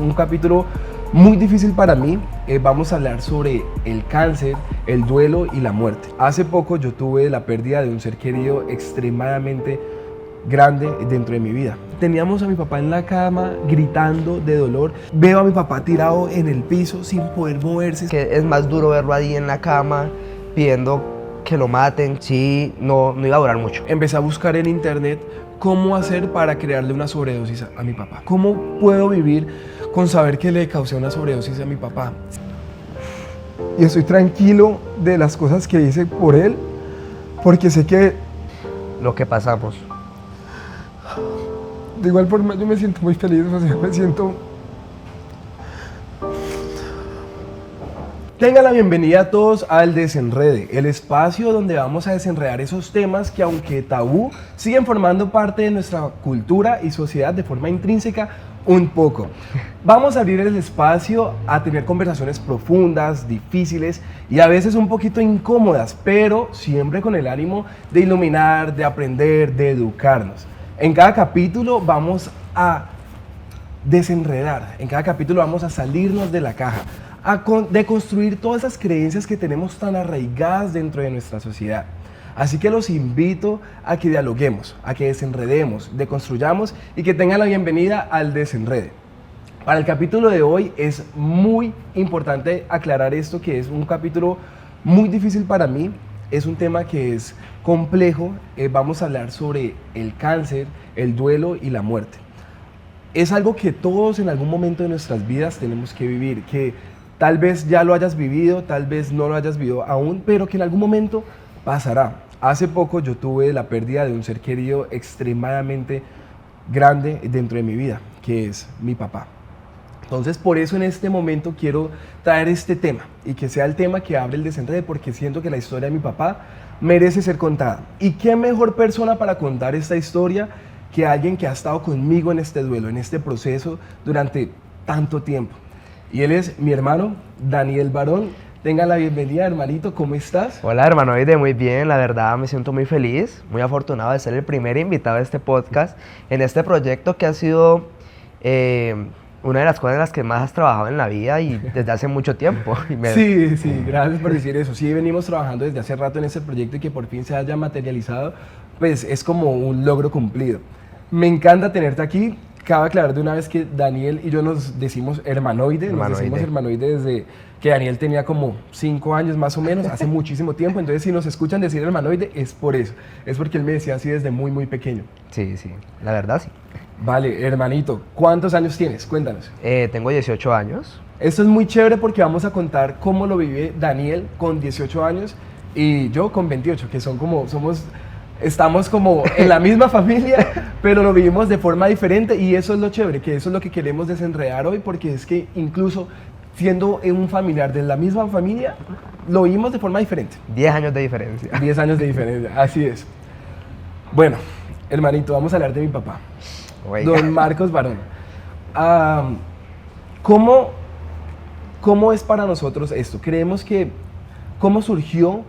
un capítulo muy difícil para mí. Vamos a hablar sobre el cáncer, el duelo y la muerte. Hace poco yo tuve la pérdida de un ser querido extremadamente grande dentro de mi vida. Teníamos a mi papá en la cama gritando de dolor. Veo a mi papá tirado en el piso sin poder moverse. Que es más duro verlo ahí en la cama pidiendo que lo maten. Sí, no iba a durar mucho. Empecé a buscar en internet cómo hacer para crearle una sobredosis a mi papá. ¿Cómo puedo vivir con saber que le causé una sobredosis a mi papá? Y estoy tranquilo de las cosas que hice por él, porque sé que Lo que pasamos. de igual forma yo me siento muy feliz, o sea, me siento... Tengan la bienvenida a todos al Desenrede, el espacio donde vamos a desenredar esos temas que, aunque tabú, siguen formando parte de nuestra cultura y sociedad de forma intrínseca un poco. Vamos a abrir el espacio a tener conversaciones profundas, difíciles y a veces un poquito incómodas, pero siempre con el ánimo de iluminar, de aprender, de educarnos. En cada capítulo vamos a desenredar, en cada capítulo vamos a salirnos de la caja, a deconstruir todas esas creencias que tenemos tan arraigadas dentro de nuestra sociedad. Así que los invito a que dialoguemos, a que desenredemos, deconstruyamos y que tengan la bienvenida al Desenrede. Para el capítulo de hoy es muy importante aclarar esto, que es un capítulo muy difícil para mí. Es un tema que es complejo. Vamos a hablar sobre el cáncer, el duelo y la muerte. Es algo que todos en algún momento de nuestras vidas tenemos que vivir, que tal vez ya lo hayas vivido, tal vez no lo hayas vivido aún, pero que en algún momento pasará. Hace poco yo tuve la pérdida de un ser querido extremadamente grande dentro de mi vida, que es mi papá. Entonces, por eso en este momento quiero traer este tema y que sea el tema que abre el Desenrede, porque siento que la historia de mi papá merece ser contada. ¿Y qué mejor persona para contar esta historia que alguien que ha estado conmigo en este duelo, en este proceso durante tanto tiempo? Y él es mi hermano, Daniel Barón. Tenga la bienvenida, hermanito, ¿cómo estás? Hola, hermanoide, muy bien. La verdad me siento muy feliz, muy afortunado de ser el primer invitado de este podcast en este proyecto que ha sido una de las cosas en las que más has trabajado en la vida y desde hace mucho tiempo. Sí, gracias por decir eso. Sí, venimos trabajando desde hace rato en ese proyecto y que por fin se haya materializado, pues es como un logro cumplido. Me encanta tenerte aquí. Cabe aclarar de una vez que Daniel y yo nos decimos hermanoide. Nos decimos hermanoide desde que Daniel tenía como 5 años más o menos, hace muchísimo tiempo. Entonces, si nos escuchan decir hermanoide, es por eso. Es porque él me decía así desde muy, muy pequeño. Sí, la verdad sí. Vale, hermanito, ¿cuántos años tienes? Cuéntanos. Tengo 18 años. Esto es muy chévere porque vamos a contar cómo lo vive Daniel con 18 años y yo con 28, que estamos como en la misma familia, pero lo vivimos de forma diferente y eso es lo chévere, que eso es lo que queremos desenredar hoy, porque es que incluso siendo un familiar de la misma familia, lo vivimos de forma diferente. 10 años de diferencia. 10 años de diferencia, así es. Bueno, hermanito, vamos a hablar de mi papá, Oiga. Don Marcos Barón. ¿Cómo es para nosotros esto? ¿Cómo surgió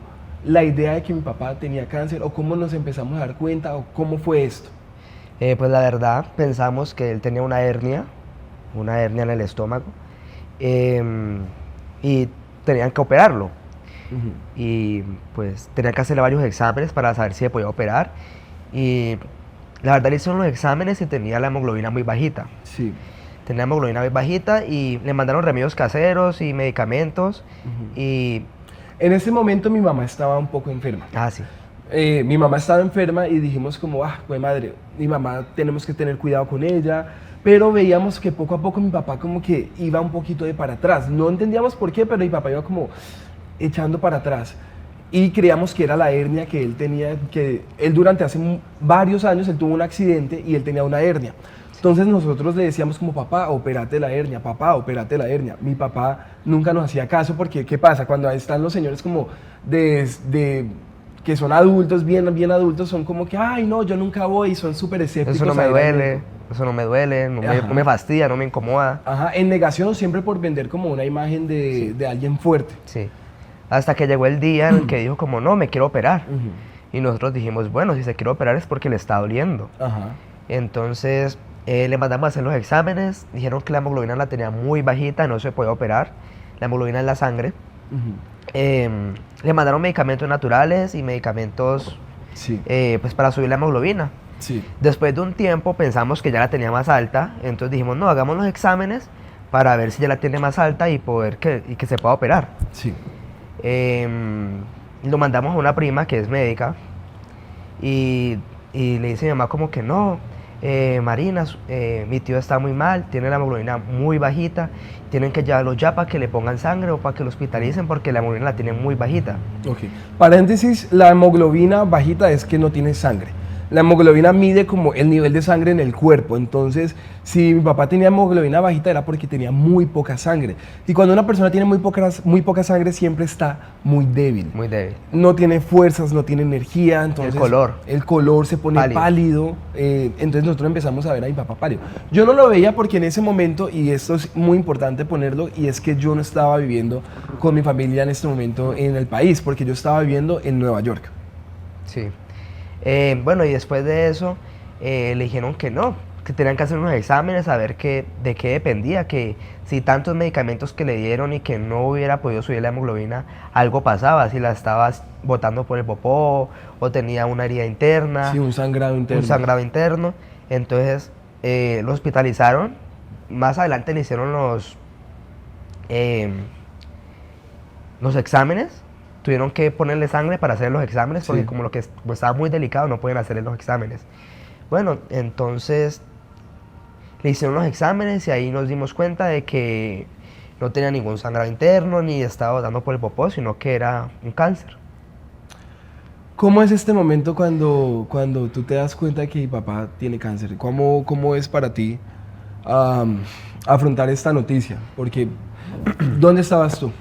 la idea de que mi papá tenía cáncer, o cómo nos empezamos a dar cuenta, o cómo fue esto? Pues la verdad, pensamos que él tenía una hernia en el estómago, y tenían que operarlo. Y pues tenían que hacerle varios exámenes para saber si se podía operar. Y la verdad le hicieron los exámenes y tenía la hemoglobina muy bajita. Sí. Tenía hemoglobina muy bajita y le mandaron remedios caseros y medicamentos. Y en ese momento mi mamá estaba un poco enferma. sí. Mi mamá estaba enferma y dijimos como, pues madre, mi mamá tenemos que tener cuidado con ella, pero veíamos que poco a poco mi papá como que iba un poquito de para atrás. No entendíamos por qué, pero mi papá iba como echando para atrás. Y creíamos que era la hernia que él tenía, que él durante hace varios años, él tuvo un accidente y él tenía una hernia. Entonces nosotros le decíamos como, papá, opérate la hernia, papá, opérate la hernia. Mi papá nunca nos hacía caso porque, ¿qué pasa? Cuando están los señores como que son adultos, bien adultos, son como que, ay, no, yo nunca voy, son súper escépticos. Eso no me duele, no me fastidia, no me incomoda. Ajá, en negación siempre por vender como una imagen de alguien fuerte. Sí, hasta que llegó el día en el que dijo como, no, me quiero operar. Y nosotros dijimos, bueno, si se quiere operar es porque le está doliendo. Ajá. Entonces Le mandamos a hacer los exámenes, dijeron que la hemoglobina la tenía muy bajita, no se podía operar, la hemoglobina en la sangre. Le mandaron medicamentos naturales y medicamentos Sí, pues para subir la hemoglobina. sí, Después de un tiempo pensamos que ya la tenía más alta, entonces dijimos, no, hagamos los exámenes para ver si ya la tiene más alta y que se pueda operar. sí. Lo mandamos a una prima que es médica y le dice a mi mamá como que no, Marina, mi tío está muy mal, tiene la hemoglobina muy bajita, tienen que llevarlo ya para que le pongan sangre o para que lo hospitalicen porque la hemoglobina la tiene muy bajita. Ok. Paréntesis, la hemoglobina bajita es que no tiene sangre. La hemoglobina mide como el nivel de sangre en el cuerpo. Entonces, si mi papá tenía hemoglobina bajita era porque tenía muy poca sangre. Y cuando una persona tiene muy poca sangre siempre está muy débil. Muy débil. No tiene fuerzas, no tiene energía. Entonces, el color se pone pálido. Entonces nosotros empezamos a ver a mi papá pálido. Yo no lo veía porque en ese momento, y esto es muy importante ponerlo, y es que yo no estaba viviendo con mi familia en este momento en el país, porque yo estaba viviendo en Nueva York. Sí. Bueno, y después de eso le dijeron que no, que tenían que hacer unos exámenes a ver de qué dependía, que si tantos medicamentos que le dieron y que no hubiera podido subir la hemoglobina, algo pasaba, si la estaba botando por el popó o tenía una herida interna. Sí, un sangrado interno. Un sangrado interno. Entonces lo hospitalizaron, más adelante le hicieron los exámenes. Tuvieron que ponerle sangre para hacer los exámenes porque como estaba muy delicado no pueden hacerle los exámenes. Bueno, entonces le hicieron los exámenes y ahí nos dimos cuenta de que no tenía ningún sangrado interno ni estaba dando por el popó, sino que era un cáncer. ¿Cómo es este momento cuando tú te das cuenta de que mi papá tiene cáncer? ¿Cómo es para ti afrontar esta noticia? Porque, ¿dónde estabas tú?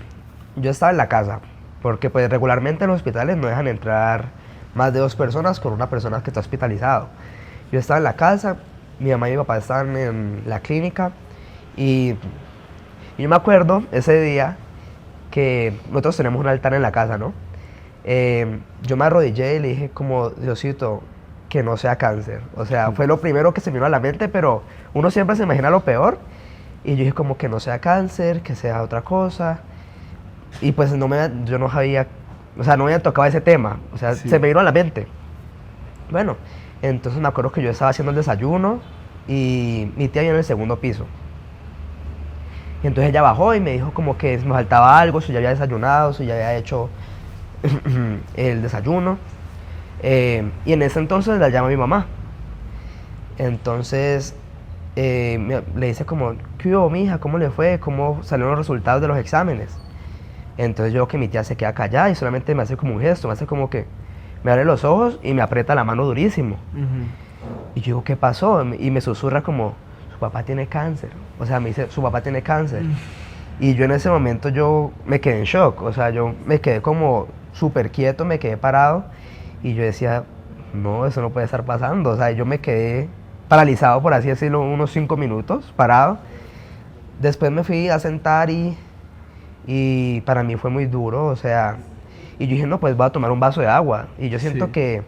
Yo estaba en la casa. Porque pues regularmente en los hospitales no dejan entrar más de 2 personas con una persona que está hospitalizado. Yo estaba en la casa, mi mamá y mi papá estaban en la clínica y yo me acuerdo ese día que nosotros tenemos un altar en la casa, ¿no? Yo me arrodillé y le dije como, Diosito, que no sea cáncer. O sea, fue lo primero que se me vino a la mente, pero uno siempre se imagina lo peor. Y yo dije como que no sea cáncer, que sea otra cosa. Y pues yo no sabía, o sea, no me había tocado ese tema, o sea, se me vino a la mente. Bueno, entonces me acuerdo que yo estaba haciendo el desayuno y mi tía vino en el segundo piso. Y entonces ella bajó y me dijo como que me faltaba algo, si ya había desayunado, si ya había hecho el desayuno. Y en ese entonces la llama mi mamá. Entonces le dice como, ¿qué hubo, mija? ¿Cómo le fue? ¿Cómo salieron los resultados de los exámenes? Entonces yo veo que mi tía se queda callada y solamente me hace como un gesto, me hace como que me abre los ojos y me aprieta la mano durísimo. Y yo digo, ¿qué pasó? Y me susurra como, su papá tiene cáncer. O sea, me dice, su papá tiene cáncer. Y yo en ese momento yo me quedé en shock, o sea, yo me quedé como súper quieto, me quedé parado y yo decía, no, eso no puede estar pasando. O sea, yo me quedé paralizado, por así decirlo, unos 5 minutos, parado. Después me fui a sentar y para mí fue muy duro, o sea, y yo dije, no, pues voy a tomar un vaso de agua. Y yo siento que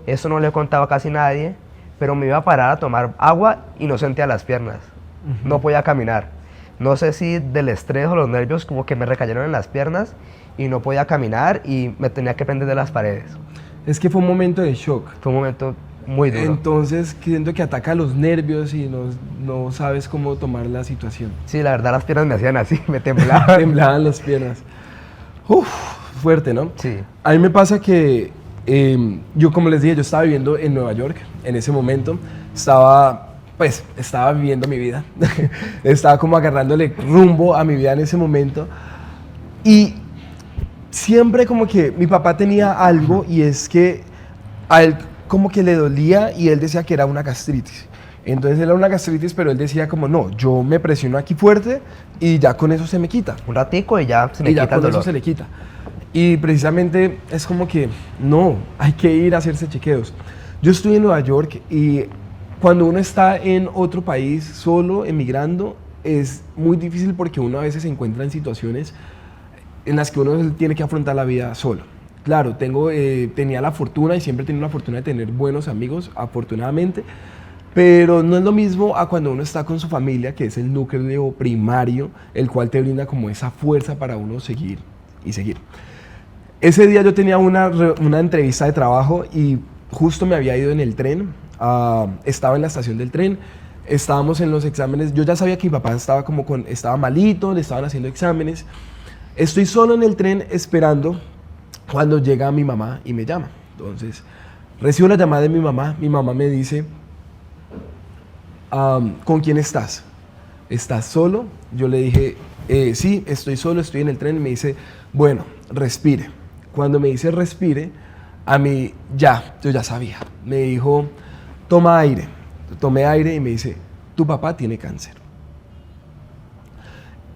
eso no le he contado a casi nadie, pero me iba a parar a tomar agua y no sentía las piernas, no podía caminar. No sé si del estrés o los nervios como que me recayeron en las piernas y no podía caminar y me tenía que prender de las paredes. Es que fue un momento de shock. Fue un momento muy duro. Entonces, siento que ataca los nervios y no sabes cómo tomar la situación. Sí, la verdad las piernas me hacían así, me temblaban. Temblaban las piernas. Uf, fuerte, ¿no? Sí. A mí me pasa que yo, como les dije, yo estaba viviendo en Nueva York en ese momento. Estaba viviendo mi vida. Estaba como agarrándole rumbo a mi vida en ese momento. Y siempre como que mi papá tenía algo y es que a él como que le dolía y él decía que era una gastritis. Entonces era una gastritis, pero él decía como, no, yo me presiono aquí fuerte y ya con eso se me quita. Un ratico y ya se me quita el dolor. Y ya con eso se le quita. Y precisamente es como que, no, hay que ir a hacerse chequeos. Yo estuve en Nueva York y cuando uno está en otro país solo, emigrando, es muy difícil porque uno a veces se encuentra en situaciones en las que uno tiene que afrontar la vida solo. Claro, tenía la fortuna y siempre he tenido la fortuna de tener buenos amigos, afortunadamente, pero no es lo mismo a cuando uno está con su familia, que es el núcleo primario, el cual te brinda como esa fuerza para uno seguir y seguir. Ese día yo tenía una entrevista de trabajo y justo me había ido en el tren, estaba en la estación del tren, estábamos en los exámenes, yo ya sabía que mi papá estaba malito, le estaban haciendo exámenes, estoy solo en el tren esperando cuando llega mi mamá y me llama. Entonces, recibo la llamada de mi mamá me dice, ¿con quién estás? ¿Estás solo? Yo le dije, sí, estoy solo, estoy en el tren. Y me dice, bueno, respire. Cuando me dice respire, a mí yo ya sabía. Me dijo, toma aire. Tomé aire y me dice, tu papá tiene cáncer.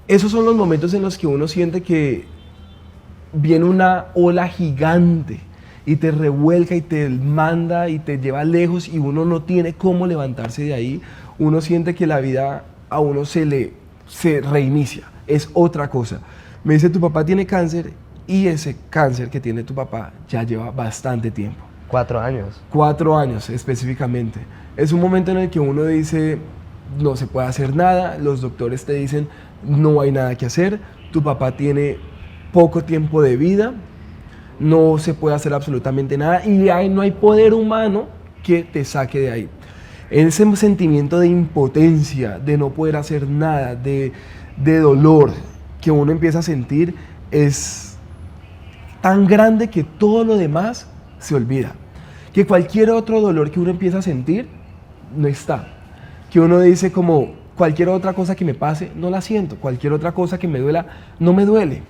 Esos son los momentos en los que uno siente que viene una ola gigante y te revuelca y te manda y te lleva lejos y uno no tiene cómo levantarse de ahí. Uno siente que la vida a uno se reinicia, es otra cosa. Me dice, tu papá tiene cáncer y ese cáncer que tiene tu papá ya lleva bastante tiempo. 4 años. 4 años específicamente. Es un momento en el que uno dice, no se puede hacer nada, los doctores te dicen, no hay nada que hacer, tu papá tiene poco tiempo de vida, no se puede hacer absolutamente nada y no hay poder humano que te saque de ahí. Ese sentimiento de impotencia, de no poder hacer nada, de dolor que uno empieza a sentir es tan grande que todo lo demás se olvida. Que cualquier otro dolor que uno empieza a sentir no está. Que uno dice como cualquier otra cosa que me pase no la siento, cualquier otra cosa que me duela no me duele.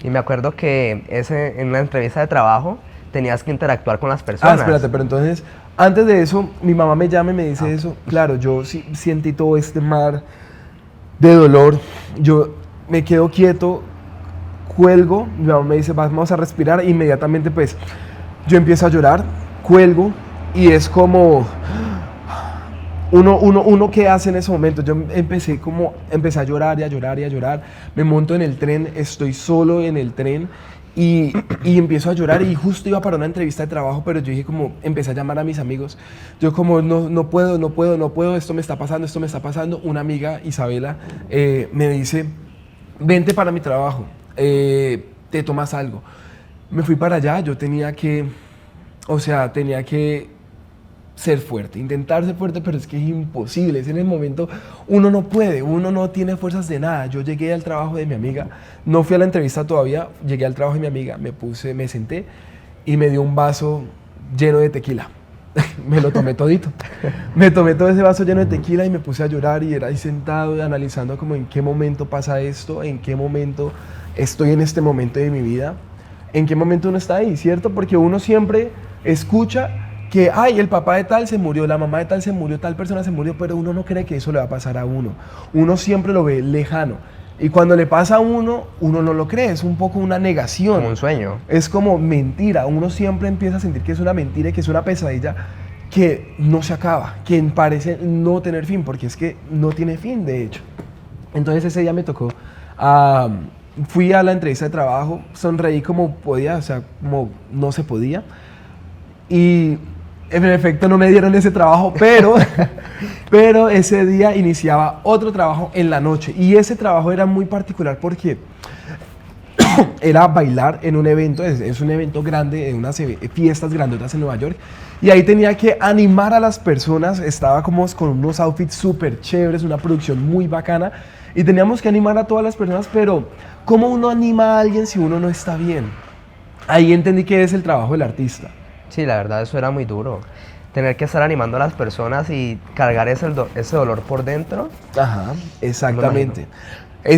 Y me acuerdo que en una entrevista de trabajo tenías que interactuar con las personas. Espérate, pero entonces, antes de eso, mi mamá me llama y me dice eso. Claro, yo sí sentí todo este mar de dolor. Yo me quedo quieto, cuelgo, mi mamá me dice, vamos a respirar. Inmediatamente, pues, yo empiezo a llorar, cuelgo, y es como... Uno ¿qué hace en ese momento? Yo empecé a llorar y a llorar y a llorar. Me monto en el tren, estoy solo en el tren y empiezo a llorar y justo iba para una entrevista de trabajo, pero yo dije como, empecé a llamar a mis amigos. Yo como, no puedo, esto me está pasando. Una amiga, Isabela, me dice, vente para mi trabajo, te tomas algo. Me fui para allá, yo tenía que ser fuerte, intentar ser fuerte, pero es que es imposible, es en el momento, uno no puede, uno no tiene fuerzas de nada. Yo llegué al trabajo de mi amiga, no fui a la entrevista todavía, llegué al trabajo de mi amiga, me senté y me dio un vaso lleno de tequila. Me lo tomé todito, me tomé todo ese vaso lleno de tequila y me puse a llorar y era ahí sentado y analizando como en qué momento pasa esto, en qué momento estoy en este momento de mi vida, en qué momento uno está ahí, ¿cierto? Porque uno siempre escucha que, ay, el papá de tal se murió, la mamá de tal se murió, tal persona se murió, pero uno no cree que eso le va a pasar a uno. Uno siempre lo ve lejano. Y cuando le pasa a uno, uno no lo cree, es un poco una negación. Como un sueño. Es como mentira, uno siempre empieza a sentir que es una mentira y que es una pesadilla que no se acaba, que parece no tener fin, porque es que no tiene fin, de hecho. Entonces ese día me tocó, fui a la entrevista de trabajo, sonreí como podía, o sea, como no se podía. Y en efecto no me dieron ese trabajo, pero ese día iniciaba otro trabajo en la noche. Y ese trabajo era muy particular porque era bailar en un evento, es un evento grande, en unas fiestas grandotas en Nueva York. Y ahí tenía que animar a las personas, estaba como con unos outfits súper chéveres, una producción muy bacana. Y teníamos que animar a todas las personas, pero ¿cómo uno anima a alguien si uno no está bien? Ahí entendí que es el trabajo del artista. Sí, la verdad eso era muy duro. Tener que estar animando a las personas y cargar ese dolor por dentro. Ajá, exactamente.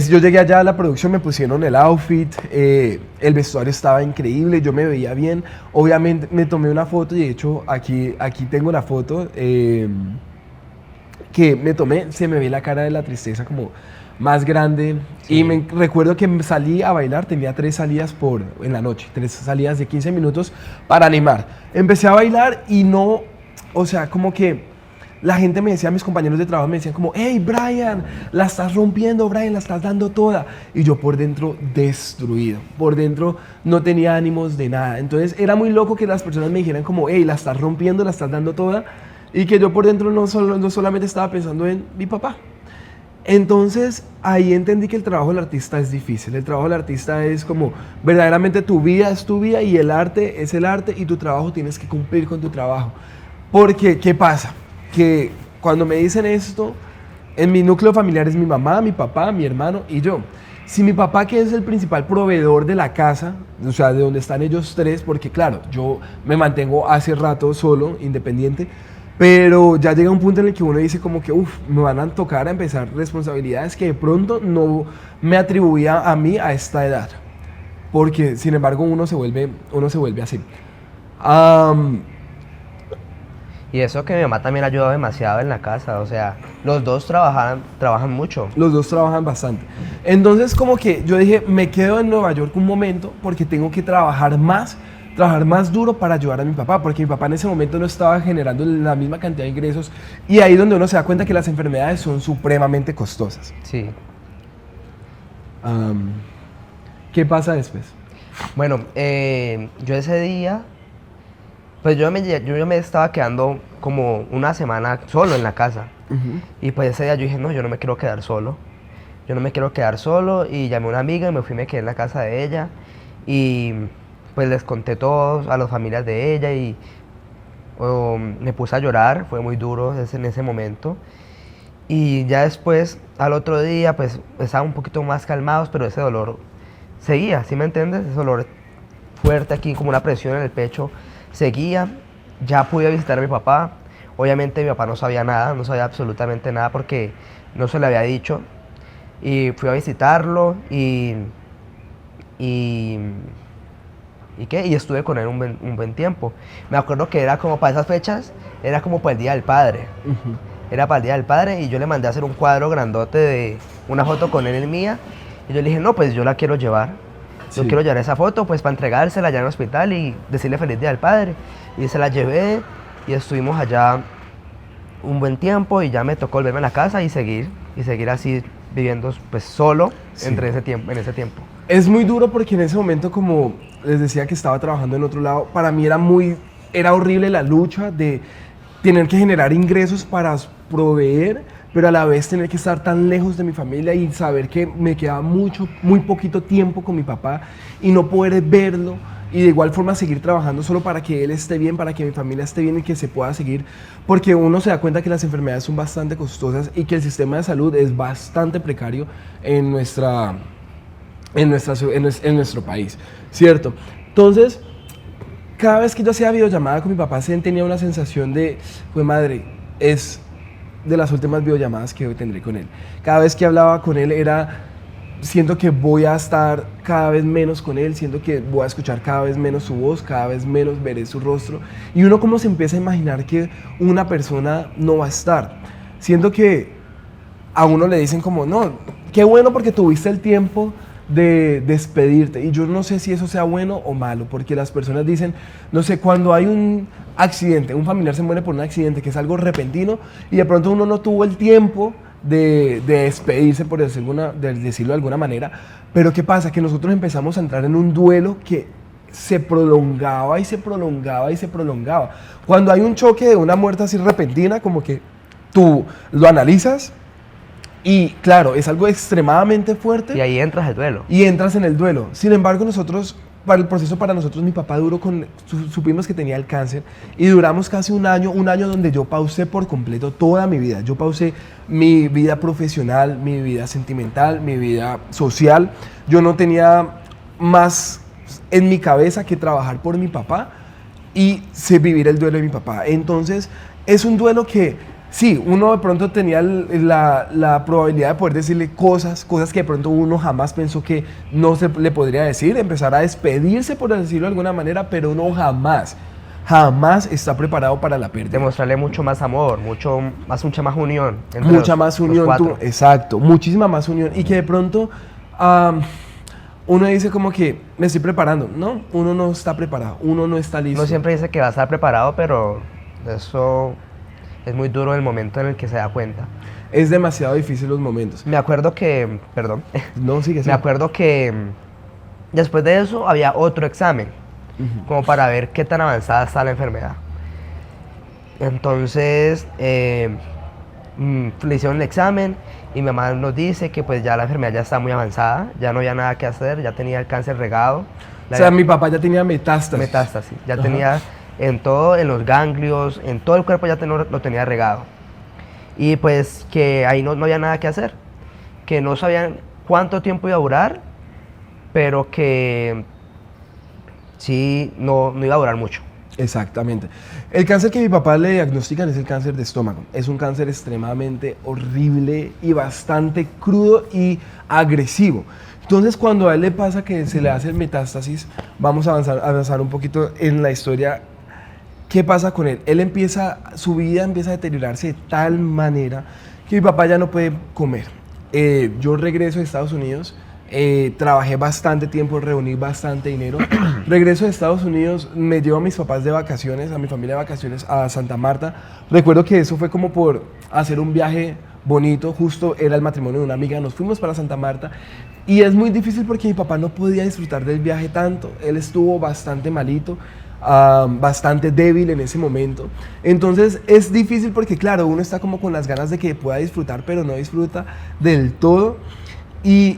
Yo llegué allá a la producción, me pusieron el outfit, el vestuario estaba increíble, yo me veía bien. Obviamente me tomé una foto y de hecho aquí tengo la foto que me tomé, se me ve la cara de la tristeza como más grande. Sí. Y recuerdo que salí a bailar, tenía 3 salidas en la noche, 3 salidas de 15 minutos para animar. Empecé a bailar y no, o sea, como que la gente me decía, mis compañeros de trabajo me decían como, hey Brian, la estás rompiendo, Brian, la estás dando toda. Y yo por dentro destruido, por dentro no tenía ánimos de nada. Entonces era muy loco que las personas me dijeran como, hey, la estás rompiendo, la estás dando toda. y que yo por dentro no solamente estaba pensando en mi papá. Entonces ahí entendí que el trabajo del artista es difícil. El trabajo del artista es como verdaderamente tu vida es tu vida y el arte es el arte y tu trabajo tienes que cumplir con tu trabajo. Porque, ¿qué pasa? Que cuando me dicen esto, en mi núcleo familiar es mi mamá, mi papá, mi hermano y yo. Si mi papá, que es el principal proveedor de la casa, o sea, de donde están ellos tres, porque claro, yo me mantengo hace rato solo, independiente, pero ya llega un punto en el que uno dice como que, me van a tocar a empezar responsabilidades que de pronto no me atribuía a mí a esta edad. Porque, sin embargo, uno se vuelve así. Y eso que mi mamá también ha ayudado demasiado en la casa, o sea, los dos trabajan mucho. Los dos trabajan bastante. Entonces, como que yo dije, me quedo en Nueva York un momento porque tengo que trabajar más duro para ayudar a mi papá, porque mi papá en ese momento no estaba generando la misma cantidad de ingresos y ahí es donde uno se da cuenta que las enfermedades son supremamente costosas. Sí. ¿Qué pasa después? Bueno, yo ese día, pues yo me estaba quedando como una semana solo en la casa. Y pues ese día yo dije, no, yo no me quiero quedar solo. Yo no me quiero quedar solo y llamé a una amiga y me quedé en la casa de ella y pues les conté todo a las familias de ella y me puse a llorar, fue muy duro en ese momento. Y ya después, al otro día, pues estaban un poquito más calmados, pero ese dolor seguía, ¿sí me entiendes? Ese dolor fuerte aquí, como una presión en el pecho, seguía. Ya pude visitar a mi papá. Obviamente mi papá no sabía nada, no sabía absolutamente nada porque no se le había dicho. Y fui a visitarlo y estuve con él un buen tiempo. Me acuerdo que era como para esas fechas, era como para el Día del Padre. Era para el Día del Padre y yo le mandé a hacer un cuadro grandote de una foto con él y mía. Y yo le dije, no, pues yo la quiero llevar. Yo quiero llevar esa foto pues para entregársela allá en el hospital y decirle feliz Día del Padre. Y se la llevé y estuvimos allá un buen tiempo y ya me tocó volverme a la casa y seguir así viviendo pues solo en ese tiempo. Es muy duro porque en ese momento, como les decía que estaba trabajando en otro lado, para mí era horrible la lucha de tener que generar ingresos para proveer, pero a la vez tener que estar tan lejos de mi familia y saber que me quedaba muy poquito tiempo con mi papá y no poder verlo y de igual forma seguir trabajando solo para que él esté bien, para que mi familia esté bien y que se pueda seguir, porque uno se da cuenta que las enfermedades son bastante costosas y que el sistema de salud es bastante precario en nuestro país, ¿cierto? Entonces, cada vez que yo hacía videollamada con mi papá, tenía una sensación de, pues madre, es de las últimas videollamadas que hoy tendré con él. Cada vez que hablaba con él siento que voy a estar cada vez menos con él, siento que voy a escuchar cada vez menos su voz, cada vez menos veré su rostro. Y uno como se empieza a imaginar que una persona no va a estar. Siento que a uno le dicen como, no, qué bueno porque tuviste el tiempo de despedirte. Y yo no sé si eso sea bueno o malo, porque las personas dicen, no sé, cuando hay un accidente, un familiar se muere por un accidente que es algo repentino y de pronto uno no tuvo el tiempo de despedirse, por decirlo de alguna manera, pero ¿qué pasa? Que nosotros empezamos a entrar en un duelo que se prolongaba y se prolongaba y se prolongaba. Cuando hay un choque de una muerte así repentina, como que tú lo analizas y claro, es algo extremadamente fuerte. Y ahí entras el duelo. Y entras en el duelo. Sin embargo, para el proceso para nosotros, mi papá supimos que tenía el cáncer y duramos casi un año donde yo pausé por completo toda mi vida. Yo pausé mi vida profesional, mi vida sentimental, mi vida social. Yo no tenía más en mi cabeza que trabajar por mi papá y vivir el duelo de mi papá. Entonces, es un duelo que sí, uno de pronto tenía la probabilidad de poder decirle cosas que de pronto uno jamás pensó que no se le podría decir, empezar a despedirse, por decirlo de alguna manera, pero uno jamás está preparado para la pérdida. Demostrarle mucho más amor, mucha más unión. Mucha más unión, exacto, muchísima más unión. Y que de pronto uno dice como que me estoy preparando. No, uno no está preparado, uno no está listo. Uno siempre dice que va a estar preparado, pero eso es muy duro el momento en el que se da cuenta. Es demasiado difícil los momentos. Me acuerdo que, No, sigue. Me acuerdo que después de eso había otro examen, como para ver qué tan avanzada está la enfermedad. Entonces, le hicieron el examen y mi mamá nos dice que pues ya la enfermedad ya está muy avanzada, ya no había nada que hacer, ya tenía el cáncer regado. O sea, mi papá ya tenía metástasis. Metástasis, ya Ajá. tenía en todo, en los ganglios, en todo el cuerpo ya lo tenía regado. Y pues que ahí no había nada que hacer, que no sabían cuánto tiempo iba a durar, pero que sí, no iba a durar mucho. Exactamente. El cáncer que mi papá le diagnostican es el cáncer de estómago. Es un cáncer extremadamente horrible y bastante crudo y agresivo. Entonces, cuando a él le pasa que se le hace el metástasis, vamos a avanzar un poquito en la historia. ¿Qué pasa con él? Su vida empieza a deteriorarse de tal manera que mi papá ya no puede comer. Yo regreso de Estados Unidos. Trabajé bastante tiempo, reuní bastante dinero. Regreso de Estados Unidos, me llevo a mis papás de vacaciones, a mi familia de vacaciones a Santa Marta. Recuerdo que eso fue como por hacer un viaje bonito, justo era el matrimonio de una amiga, nos fuimos para Santa Marta y es muy difícil porque mi papá no podía disfrutar del viaje tanto, él estuvo bastante malito. Bastante débil en ese momento, entonces es difícil porque claro, uno está como con las ganas de que pueda disfrutar, pero no disfruta del todo. Y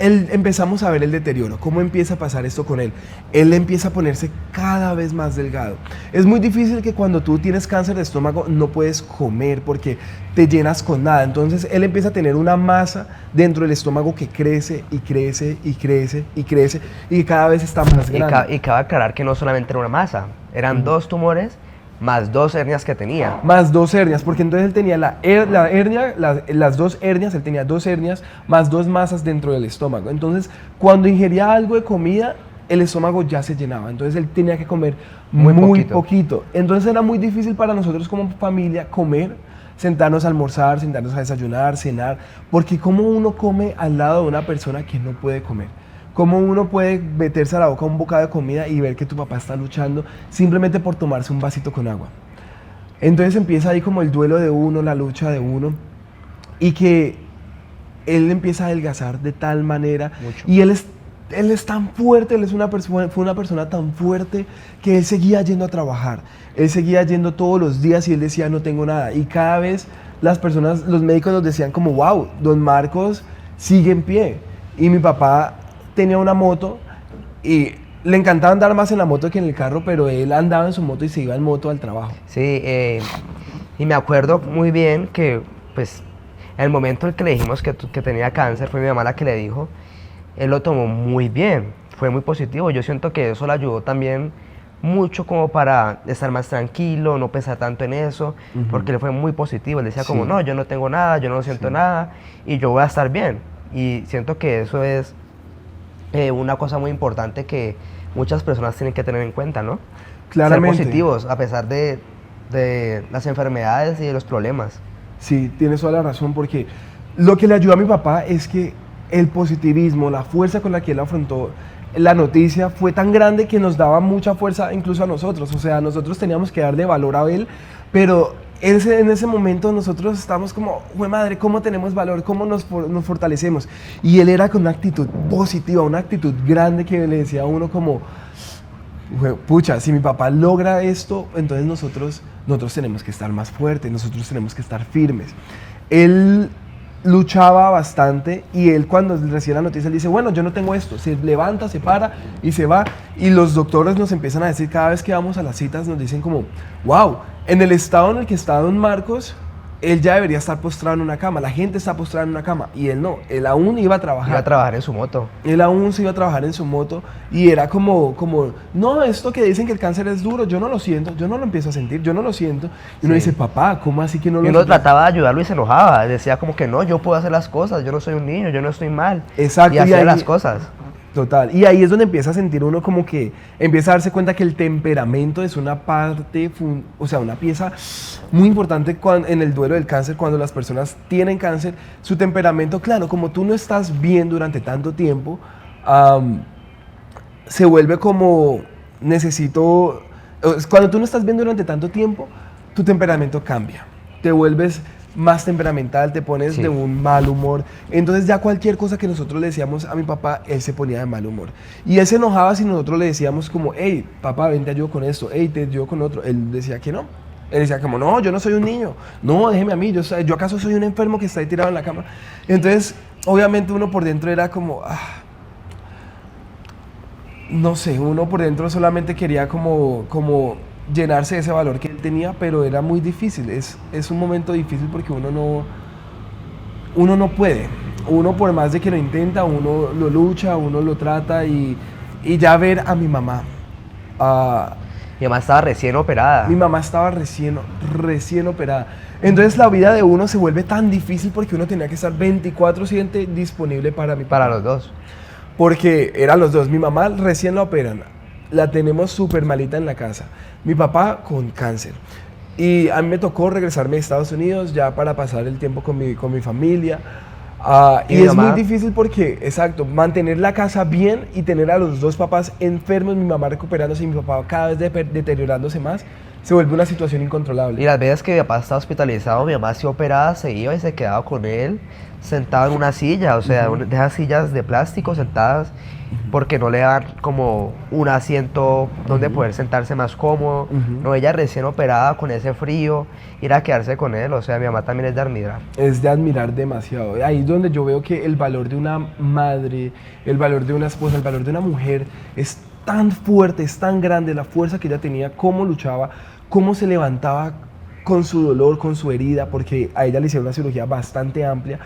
empezamos a ver el deterioro. ¿Cómo empieza a pasar esto con él? Él empieza a ponerse cada vez más delgado. Es muy difícil que cuando tú tienes cáncer de estómago no puedes comer porque te llenas con nada. Entonces él empieza a tener una masa dentro del estómago que crece y crece y crece y crece y cada vez está más grande. Y cabe aclarar que no solamente era una masa, eran 2 tumores más 2 hernias que tenía. Más 2 hernias, porque entonces él tenía las 2 hernias, él tenía 2 hernias más 2 masas dentro del estómago. Entonces, cuando ingería algo de comida, el estómago ya se llenaba. Entonces, él tenía que comer muy poquito. Entonces, era muy difícil para nosotros como familia comer, sentarnos a almorzar, sentarnos a desayunar, cenar, porque ¿cómo uno come al lado de una persona que no puede comer? ¿Cómo uno puede meterse a la boca un bocado de comida y ver que tu papá está luchando simplemente por tomarse un vasito con agua? Entonces empieza ahí como el duelo de uno, la lucha de uno, y que él empieza a adelgazar de tal manera. Mucho. Y él es tan fuerte, fue una persona tan fuerte que él seguía yendo a trabajar. Él seguía yendo todos los días y él decía, no tengo nada. Y cada vez los médicos nos decían como, wow, don Marcos sigue en pie. Y mi papá tenía una moto y le encantaba andar más en la moto que en el carro, pero él andaba en su moto y se iba en moto al trabajo. Sí, y me acuerdo muy bien que, pues, en el momento en que le dijimos que tenía cáncer, fue mi mamá la que le dijo, él lo tomó muy bien, fue muy positivo. Yo siento que eso le ayudó también mucho como para estar más tranquilo, no pensar tanto en eso, porque él fue muy positivo. Él decía como, no, yo no tengo nada, yo no siento nada y yo voy a estar bien. Y siento que eso es una cosa muy importante que muchas personas tienen que tener en cuenta, ¿no? Claramente. Ser positivos a pesar de las enfermedades y de los problemas. Sí, tienes toda la razón, porque lo que le ayudó a mi papá es que el positivismo, la fuerza con la que él afrontó la noticia fue tan grande que nos daba mucha fuerza incluso a nosotros. O sea, nosotros teníamos que darle valor a él, pero en ese momento nosotros estábamos como, ¡jue madre! ¿Cómo tenemos valor? ¿Cómo nos fortalecemos? Y él era con una actitud positiva, una actitud grande que le decía a uno como, pucha, si mi papá logra esto, entonces nosotros tenemos que estar más fuertes, nosotros tenemos que estar firmes. Él luchaba bastante y él cuando recibe la noticia él dice, bueno, yo no tengo esto, se levanta, se para y se va, y los doctores nos empiezan a decir cada vez que vamos a las citas, nos dicen como, wow, en el estado en el que está don Marcos, él ya debería estar postrado en una cama, la gente está postrada en una cama, y él no, él aún iba a trabajar. Iba a trabajar en su moto. Él aún se iba a trabajar en su moto y era como, no, esto que dicen que el cáncer es duro, yo no lo siento, yo no lo empiezo a sentir, yo no lo siento. Y uno dice, papá, ¿cómo así que no lo sientes? Y uno sientes? trataba de ayudarlo y se enojaba, decía como que no, yo puedo hacer las cosas, yo no soy un niño, yo no estoy mal. Exacto. Y hacía las cosas. Total, y ahí es donde empieza a sentir uno como que empieza a darse cuenta que el temperamento es una parte, o sea, una pieza muy importante en el duelo del cáncer. Cuando las personas tienen cáncer, su temperamento, claro, como tú no estás bien durante tanto tiempo, se vuelve como cuando tú no estás bien durante tanto tiempo, tu temperamento cambia, te vuelves más temperamental, te pones de un mal humor. Entonces ya cualquier cosa que nosotros le decíamos a mi papá, él se ponía de mal humor. Y él se enojaba si nosotros le decíamos como, hey, papá, ven, te ayudo con esto, hey, te ayudo con otro. Él decía que no. Él decía como, no, yo no soy un niño, no, déjeme a mí, yo acaso soy un enfermo que está ahí tirado en la cama. Entonces, obviamente uno por dentro era como, no sé, uno por dentro solamente quería como llenarse de ese valor que él tenía, pero era muy difícil, es un momento difícil porque uno no puede, uno por más de que lo intenta, uno lo lucha, uno lo trata y ya ver a mi mamá. Mi mamá estaba recién operada. Mi mamá estaba recién operada. Entonces la vida de uno se vuelve tan difícil porque uno tenía que estar 24/7 disponible para mi papá. Para los dos. Porque eran los dos. Mi mamá recién la operan. La tenemos súper malita en la casa. Mi papá con cáncer. Y a mí me tocó regresarme a Estados Unidos ya para pasar el tiempo con mi familia. Y es muy difícil porque, exacto, mantener la casa bien y tener a los dos papás enfermos, mi mamá recuperándose y mi papá cada vez deteriorándose más, se vuelve una situación incontrolable. Y las veces que mi papá estaba hospitalizado, mi mamá se operada, se iba y se quedaba con él sentado en una silla, o sea, de esas sillas de plástico sentadas, porque no le dan como un asiento donde poder sentarse más cómodo. No, ella recién operada con ese frío, ir a quedarse con él, o sea, mi mamá también es de admirar. Es de admirar demasiado. Ahí es donde yo veo que el valor de una madre, el valor de una esposa, el valor de una mujer es tan fuerte, es tan grande, la fuerza que ella tenía, cómo luchaba, cómo se levantaba con su dolor, con su herida, porque a ella le hicieron una cirugía bastante amplia.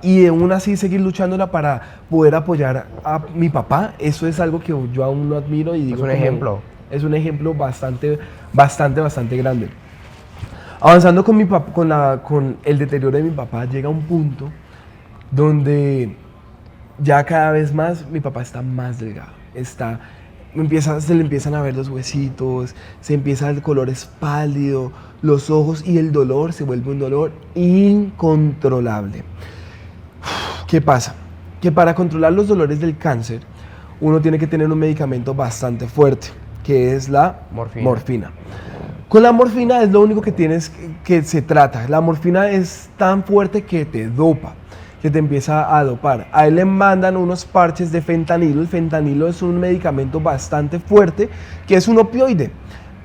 Y aún así seguir luchándola para poder apoyar a mi papá, eso es algo que yo aún no admiro y digo, es un ejemplo. Es un ejemplo bastante grande. Avanzando con mi papá, con el deterioro de mi papá, llega un punto donde ya cada vez más mi papá está más delgado, se le empiezan a ver los huesitos, el color es pálido, los ojos, y el dolor se vuelve un dolor incontrolable. ¿Qué pasa? Que para controlar los dolores del cáncer, uno tiene que tener un medicamento bastante fuerte, que es la morfina. Con la morfina es lo único que se trata. La morfina es tan fuerte que te dopa, que te empieza a dopar. A él le mandan unos parches de fentanilo. El fentanilo es un medicamento bastante fuerte, que es un opioide.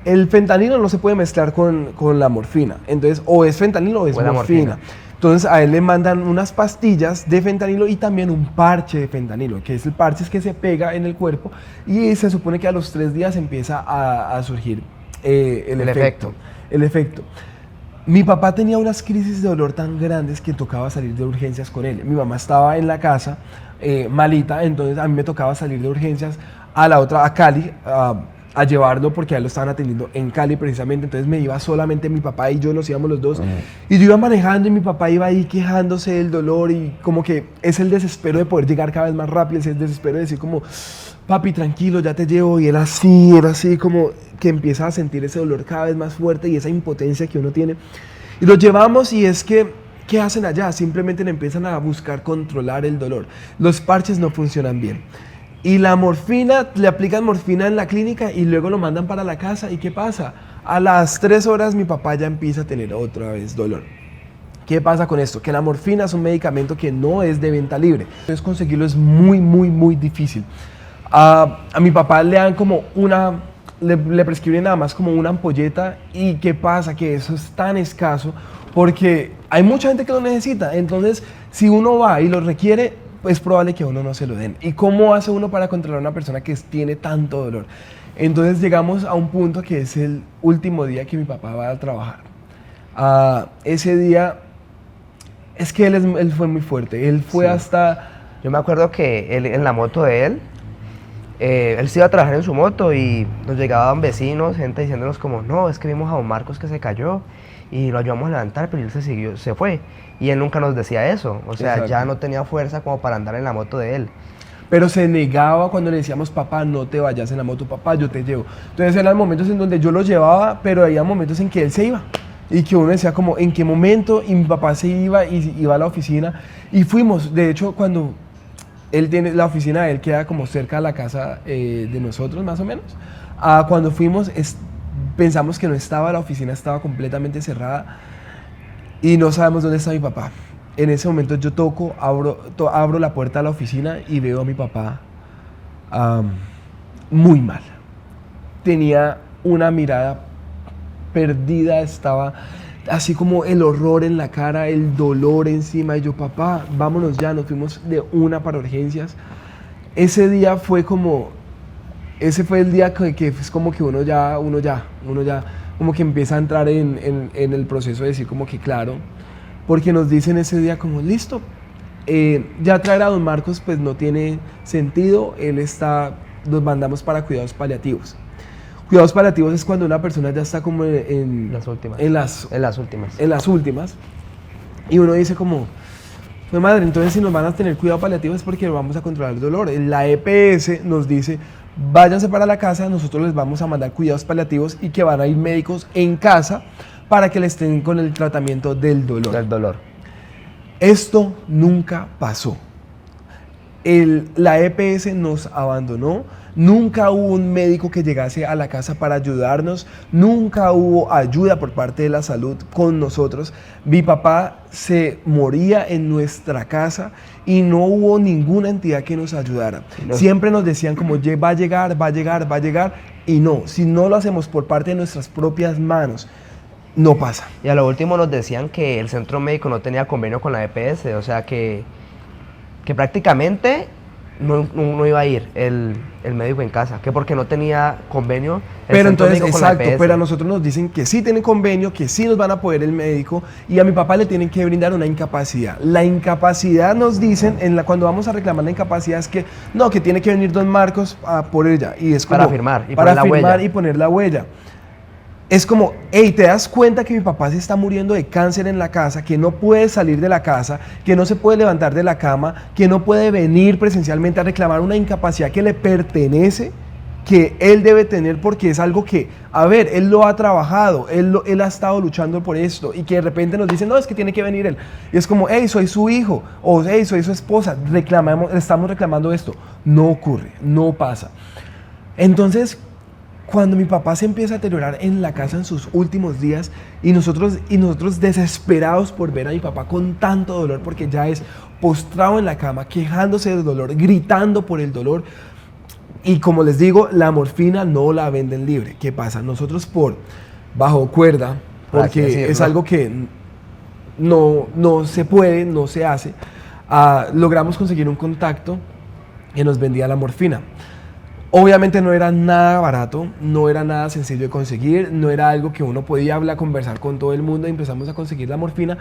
El fentanilo no se puede mezclar con la morfina. Entonces, o es fentanilo o es morfina. Entonces, a él le mandan unas pastillas de fentanilo y también un parche de fentanilo, que es el parche que se pega en el cuerpo y se supone que a los 3 días empieza a surgir el efecto. Mi papá tenía unas crisis de dolor tan grandes que tocaba salir de urgencias con él. Mi mamá estaba en la casa malita, entonces a mí me tocaba salir de urgencias a Cali, a llevarlo porque a él lo estaban atendiendo en Cali precisamente. Entonces me iba solamente mi papá y yo, nos íbamos los dos. Y yo iba manejando y mi papá iba ahí quejándose del dolor y como que es el desespero de poder llegar cada vez más rápido, es el desespero de decir como, papi, tranquilo, ya te llevo. Y era así como que empieza a sentir ese dolor cada vez más fuerte y esa impotencia que uno tiene. Y lo llevamos y es que, ¿qué hacen allá? Simplemente le empiezan a buscar controlar el dolor. Los parches no funcionan bien. Y la morfina, le aplican morfina en la clínica y luego lo mandan para la casa. ¿Y qué pasa? A las 3 horas mi papá ya empieza a tener otra vez dolor. ¿Qué pasa con esto? Que la morfina es un medicamento que no es de venta libre. Entonces conseguirlo es muy difícil. A mi papá le dan como le prescriben nada más como una ampolleta. ¿Y qué pasa? Que eso es tan escaso porque hay mucha gente que lo necesita. Entonces, si uno va y lo requiere, es probable que a uno no se lo den. ¿Y cómo hace uno para controlar a una persona que tiene tanto dolor? Entonces llegamos a un punto que es el último día que mi papá va a trabajar. Ese día, es que él fue muy fuerte. Él fue hasta... Yo me acuerdo que en la moto de él se iba a trabajar en su moto y nos llegaban vecinos, gente diciéndonos como, no, es que vimos a don Marcos que se cayó y lo ayudamos a levantar, pero él se fue. Y él nunca nos decía eso, o sea, ya no tenía fuerza como para andar en la moto de él. Pero se negaba cuando le decíamos, papá, no te vayas en la moto, papá, yo te llevo. Entonces eran momentos en donde yo lo llevaba, pero había momentos en que él se iba. Y que uno decía como, ¿en qué momento? Y mi papá se iba y iba a la oficina. Y fuimos, de hecho, cuando él tiene la oficina, él queda como cerca de la casa de nosotros, más o menos. Cuando fuimos, pensamos que no estaba, la oficina estaba completamente cerrada. Y no sabemos dónde está mi papá. En ese momento yo abro la puerta de la oficina y veo a mi papá muy mal. Tenía una mirada perdida, estaba así como el horror en la cara, el dolor encima. Y yo, papá, vámonos ya, nos fuimos de una para urgencias. Ese día fue como, ese fue el día que es como que uno ya, como que empieza a entrar en el proceso de decir como que claro, porque nos dicen ese día como, listo, ya traer a don Marcos pues no tiene sentido, nos mandamos para cuidados paliativos. Cuidados paliativos es cuando una persona ya está como en Las últimas. En las últimas. últimas. Y uno dice como, pues madre, entonces si nos van a tener cuidado paliativo es porque vamos a controlar el dolor. La EPS nos dice, váyanse para la casa, nosotros les vamos a mandar cuidados paliativos y que van a ir médicos en casa para que les estén con el tratamiento del dolor. Del dolor. Esto nunca pasó. La EPS nos abandonó, nunca hubo un médico que llegase a la casa para ayudarnos, nunca hubo ayuda por parte de la salud con nosotros. Mi papá se moría en nuestra casa y no hubo ninguna entidad que nos ayudara. No. Siempre nos decían como va a llegar y no, si no lo hacemos por parte de nuestras propias manos, no pasa. Y a lo último nos decían que el centro médico no tenía convenio con la EPS, o sea que prácticamente no iba a ir el médico en casa, que porque no tenía convenio el pero centro entonces, médico con la exacto, EPS. pero a nosotros nos dicen que sí tienen convenio, que sí nos van a poder el médico, y a mi papá le tienen que brindar una incapacidad. La incapacidad nos dicen, cuando vamos a reclamar la incapacidad, es que no, que tiene que venir don Marcos por ella, y es como, Para firmar y para poner la firmar huella. y poner la huella. Es como, hey, ¿te das cuenta que mi papá se está muriendo de cáncer en la casa, que no puede salir de la casa, que no se puede levantar de la cama, que no puede venir presencialmente a reclamar una incapacidad que le pertenece, que él debe tener porque es algo que, a ver, él lo ha trabajado, él ha estado luchando por esto y que de repente nos dicen, no, es que tiene que venir él. Y es como, hey, soy su hijo o hey, soy su esposa, estamos reclamando esto. No ocurre, no pasa. Entonces, cuando mi papá se empieza a deteriorar en la casa en sus últimos días y nosotros desesperados por ver a mi papá con tanto dolor porque ya es postrado en la cama, quejándose del dolor, gritando por el dolor, y como les digo, la morfina no la venden libre. ¿Qué pasa? Nosotros bajo cuerda, porque es algo que no se puede, no se hace, logramos conseguir un contacto que nos vendía la morfina. Obviamente no era nada barato, no era nada sencillo de conseguir, no era algo que uno podía conversar con todo el mundo, y empezamos a conseguir la morfina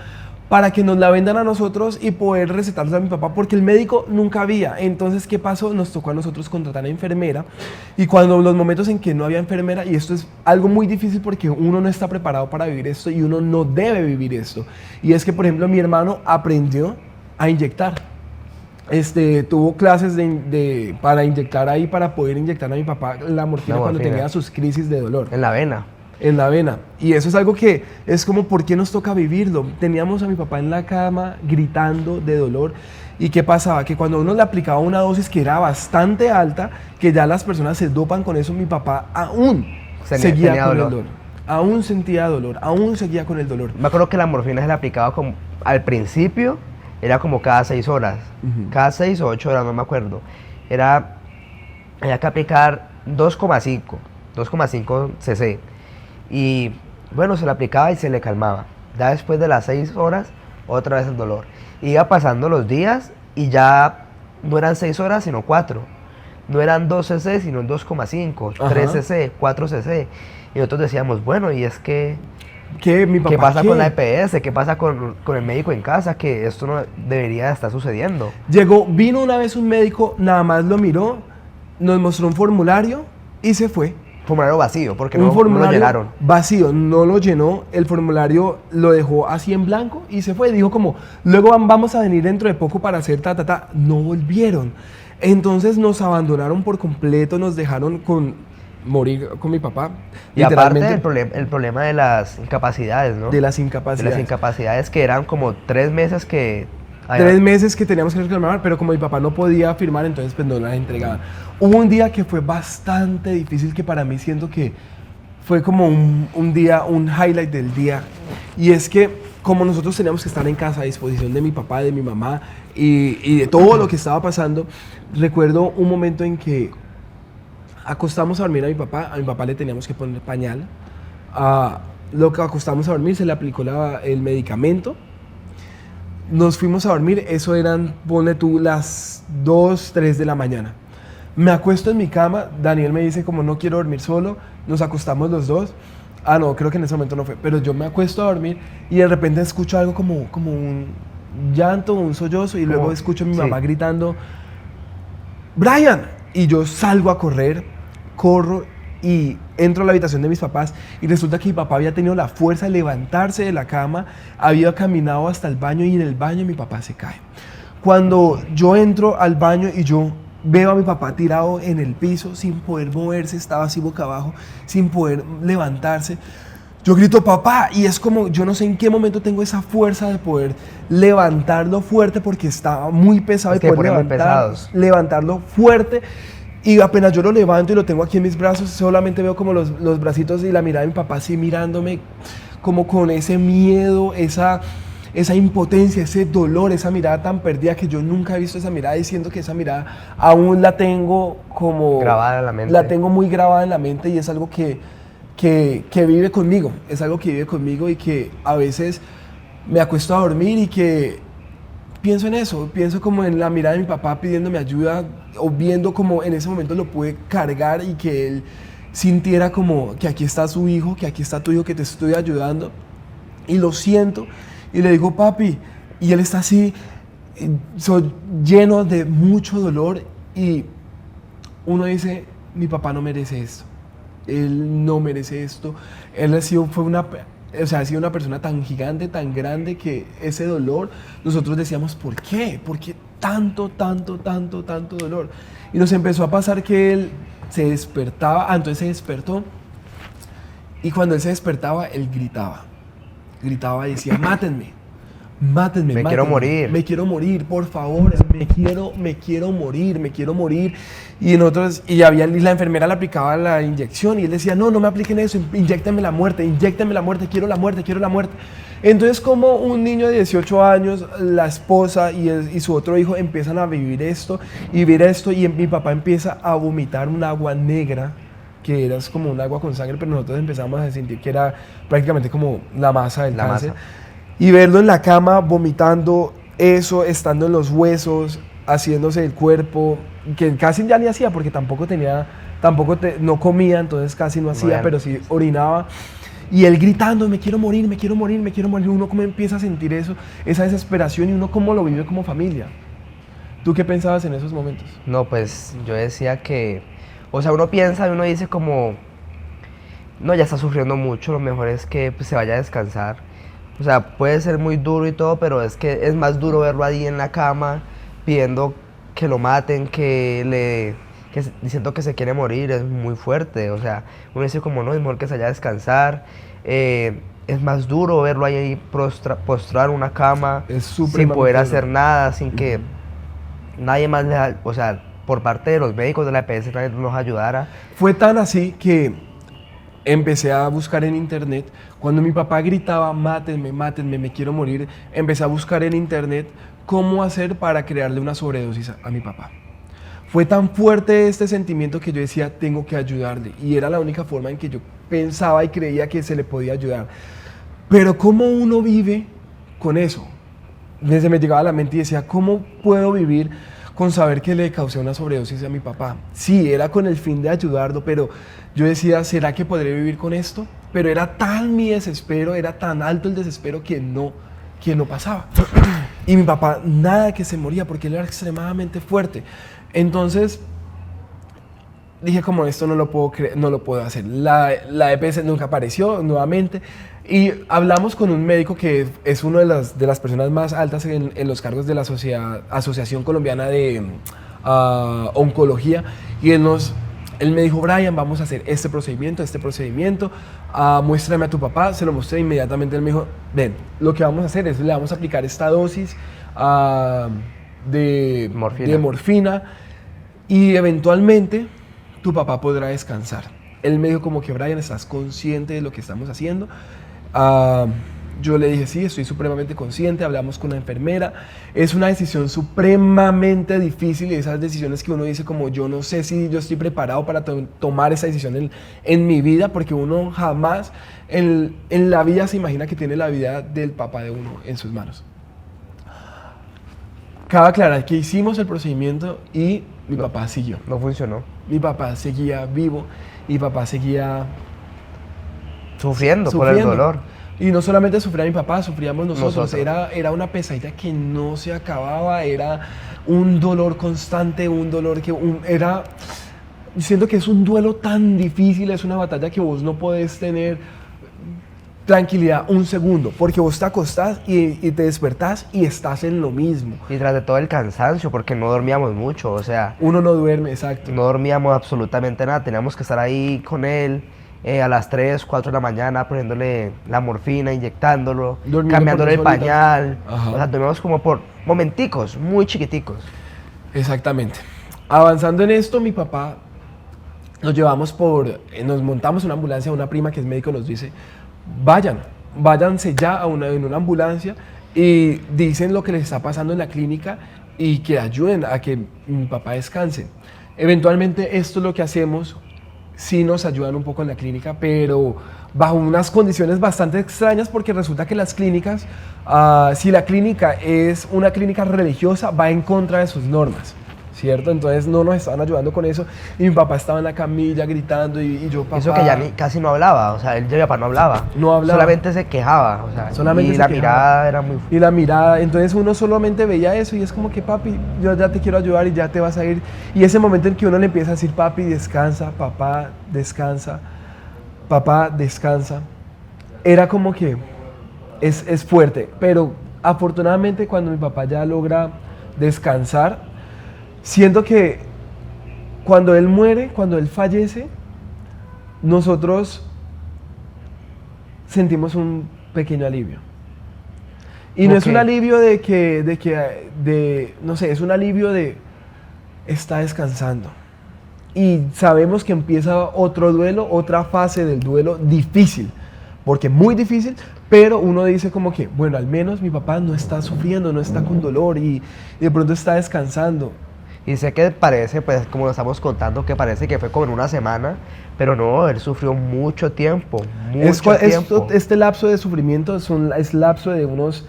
para que nos la vendan a nosotros y poder recetarla a mi papá, porque el médico nunca había. Entonces, ¿qué pasó? Nos tocó a nosotros contratar a enfermera, y cuando los momentos en que no había enfermera, y esto es algo muy difícil porque uno no está preparado para vivir esto y uno no debe vivir esto, y es que, por ejemplo, mi hermano aprendió a inyectar. Tuvo clases para inyectar ahí, para poder inyectar a mi papá la morfina cuando tenía sus crisis de dolor. En la vena. En la vena. Y eso es algo que es como, ¿por qué nos toca vivirlo? Teníamos a mi papá en la cama gritando de dolor. ¿Y qué pasaba? Que cuando uno le aplicaba una dosis que era bastante alta, que ya las personas se dopan con eso, mi papá aún seguía con el dolor. Aún sentía dolor, aún seguía con el dolor. Me acuerdo que la morfina se le aplicaba al principio. Era como cada 6 horas, cada 6 o 8 horas, no me acuerdo. Había que aplicar 2,5 cc. Y bueno, se le aplicaba y se le calmaba. Ya después de las 6 horas, otra vez el dolor. Iba pasando los días y ya no eran 6 horas, sino 4. No eran 2 cc, sino 2,5, 3 cc, 4 cc. Y nosotros decíamos, bueno, y es que... ¿Qué pasa con la EPS? ¿Qué pasa con el médico en casa? Que esto no debería estar sucediendo. Vino una vez un médico, nada más lo miró, nos mostró un formulario y se fue. Formulario vacío, porque no lo llenaron. Vacío, no lo llenó, el formulario lo dejó así en blanco y se fue. Dijo como, luego vamos a venir dentro de poco para hacer No volvieron. Entonces nos abandonaron por completo, nos dejaron morir con mi papá. Y aparte el problema de las incapacidades, ¿no? De las incapacidades. De las incapacidades, que eran como 3 meses que... 3 meses que teníamos que reclamar, pero como mi papá no podía firmar, entonces pues no las entregaban. Hubo un día que fue bastante difícil, que para mí siento que fue como un día, un highlight del día. Y es que como nosotros teníamos que estar en casa a disposición de mi papá, de mi mamá y de todo lo que estaba pasando, recuerdo un momento en que acostamos a dormir a mi papá le teníamos que poner pañal, lo que acostamos a dormir, se le aplicó el medicamento. Nos fuimos a dormir, eso eran, ponle tú, las 2, 3 de la mañana. Me acuesto en mi cama, Daniel me dice como no quiero dormir solo, nos acostamos los dos. Ah, no, creo que en ese momento no fue, pero yo me acuesto a dormir y de repente escucho algo como un llanto, un sollozo y luego escucho a mi mamá gritando, ¡Brian! Y yo salgo a correr, corro y entro a la habitación de mis papás y resulta que mi papá había tenido la fuerza de levantarse de la cama, había caminado hasta el baño y en el baño mi papá se cae. Cuando yo entro al baño y yo veo a mi papá tirado en el piso sin poder moverse, estaba así boca abajo, sin poder levantarse. Yo grito papá y es como, yo no sé en qué momento tengo esa fuerza de poder levantarlo fuerte porque estaba muy pesado y poder levantarlo fuerte. Y apenas yo lo levanto y lo tengo aquí en mis brazos, solamente veo como los bracitos y la mirada de mi papá así mirándome como con ese miedo, esa impotencia, ese dolor, esa mirada tan perdida que yo nunca he visto esa mirada y siento que esa mirada aún la tengo como... grabada en la mente. La tengo muy grabada en la mente y es algo que vive conmigo, es algo que vive conmigo y que a veces me acuesto a dormir y que pienso en eso, pienso como en la mirada de mi papá pidiéndome ayuda o viendo como en ese momento lo pude cargar y que él sintiera como que aquí está su hijo, que aquí está tu hijo, que te estoy ayudando y lo siento y le digo papi y él está así soy lleno de mucho dolor y uno dice mi papá no merece esto, él no merece esto, él ha sido una persona tan gigante, tan grande que ese dolor, nosotros decíamos, ¿por qué? ¿Por qué tanto dolor? Y nos empezó a pasar que él se despertaba, entonces se despertó y cuando él se despertaba, él gritaba y decía, mátenme, quiero morir. Me quiero morir, por favor, me quiero morir. Y la enfermera le aplicaba la inyección y él decía, no me apliquen eso, inyéctenme la muerte, quiero la muerte. Entonces, como un niño de 18 años, la esposa y su otro hijo empiezan a vivir esto y mi papá empieza a vomitar un agua negra, que era como un agua con sangre, pero nosotros empezamos a sentir que era prácticamente como la masa del cáncer. Y verlo en la cama vomitando estando en los huesos, haciéndose el cuerpo, que casi ya ni hacía porque no comía, entonces casi no hacía, pero sí orinaba. Y él gritando, me quiero morir. Uno cómo empieza a sentir eso, esa desesperación y uno cómo lo vive como familia. ¿Tú qué pensabas en esos momentos? No, pues yo decía que, uno piensa y uno dice como, no, ya está sufriendo mucho, lo mejor es que pues, se vaya a descansar. O sea, puede ser muy duro y todo, pero es que es más duro verlo ahí en la cama pidiendo que lo maten, diciendo que se quiere morir, es muy fuerte. O sea, uno dice como no, es mejor que se vaya a descansar. Es más duro verlo ahí postrado en una cama sin poder hacer nada, sin que nadie más por parte de los médicos de la EPS nadie nos ayudara. Fue tan así que empecé a buscar en internet, cuando mi papá gritaba, mátenme, me quiero morir, empecé a buscar en internet cómo hacer para crearle una sobredosis a mi papá. Fue tan fuerte este sentimiento que yo decía, tengo que ayudarle, y era la única forma en que yo pensaba y creía que se le podía ayudar. Pero ¿cómo uno vive con eso? Desde me llegaba a la mente y decía, ¿cómo puedo vivir con saber que le causé una sobredosis a mi papá? Sí, era con el fin de ayudarlo, pero yo decía, ¿será que podré vivir con esto? Pero era tan mi desespero, era tan alto el desespero que no pasaba. Y mi papá, nada que se moría, porque él era extremadamente fuerte. Entonces, dije, como esto no lo puedo hacer. La EPS nunca apareció nuevamente. Y hablamos con un médico que es una de las personas más altas en los cargos de la Asociación Colombiana de Oncología. Y él me dijo, Brian, vamos a hacer este procedimiento, muéstrame a tu papá. Se lo mostré inmediatamente. Él me dijo, ven, lo que vamos a hacer es, le vamos a aplicar esta dosis de morfina y eventualmente tu papá podrá descansar. Él me dijo como que, Brian, ¿estás consciente de lo que estamos haciendo? Yo le dije, sí, estoy supremamente consciente, hablamos con la enfermera. Es una decisión supremamente difícil y esas decisiones que uno dice como yo no sé si yo estoy preparado para tomar esa decisión en mi vida, porque uno jamás en la vida se imagina que tiene la vida del papá de uno en sus manos. Cabe aclarar que hicimos el procedimiento y mi papá siguió. No funcionó. Mi papá seguía vivo, mi papá seguía Sufriendo por el dolor. Y no solamente sufría mi papá, sufríamos nosotros. Nosotros. Era una pesadilla que no se acababa, era un dolor constante, un dolor que era... Siento que es un duelo tan difícil, es una batalla que vos no podés tener tranquilidad un segundo, porque vos te acostás y te despertás y estás en lo mismo. Y tras de todo el cansancio, porque no dormíamos mucho, o sea... Uno no duerme, exacto. No dormíamos absolutamente nada, teníamos que estar ahí con él a las 3, 4 de la mañana, poniéndole la morfina, inyectándolo, Durmiendo cambiándole el por él solito. pañal. Ajá. O sea, dormíamos como por momenticos, muy chiquiticos. Exactamente. Avanzando en esto, mi papá nos llevamos nos montamos una ambulancia, una prima que es médico nos dice, váyanse ya en una ambulancia y dicen lo que les está pasando en la clínica y que ayuden a que mi papá descanse. Eventualmente esto es lo que hacemos, sí nos ayudan un poco en la clínica, pero bajo unas condiciones bastante extrañas porque resulta que las clínicas, si la clínica es una clínica religiosa, va en contra de sus normas, ¿cierto? Entonces no nos estaban ayudando con eso y mi papá estaba en la camilla gritando y yo, papá... Eso que ya casi no hablaba, o sea, mi papá no hablaba. No hablaba. Solamente se quejaba, o sea, Solamente y se la quejaba. mirada era muy... Y la mirada, entonces uno solamente veía eso y es como que papi, yo ya te quiero ayudar y ya te vas a ir. Y ese momento en que uno le empieza a decir papi, descansa, papá, descansa, era como que es fuerte. Pero afortunadamente cuando mi papá ya logra descansar, siento que cuando él muere, cuando él fallece, nosotros sentimos un pequeño alivio. Y no es un alivio no sé, es un alivio de está descansando. Y sabemos que empieza otro duelo, otra fase del duelo difícil, porque muy difícil, pero uno dice como que, bueno, al menos mi papá no está sufriendo, no está con dolor y de pronto está descansando. Y sé que parece, pues como lo estamos contando, que parece que fue como en una semana, pero no, él sufrió mucho tiempo, tiempo. Este lapso de sufrimiento es lapso de unos...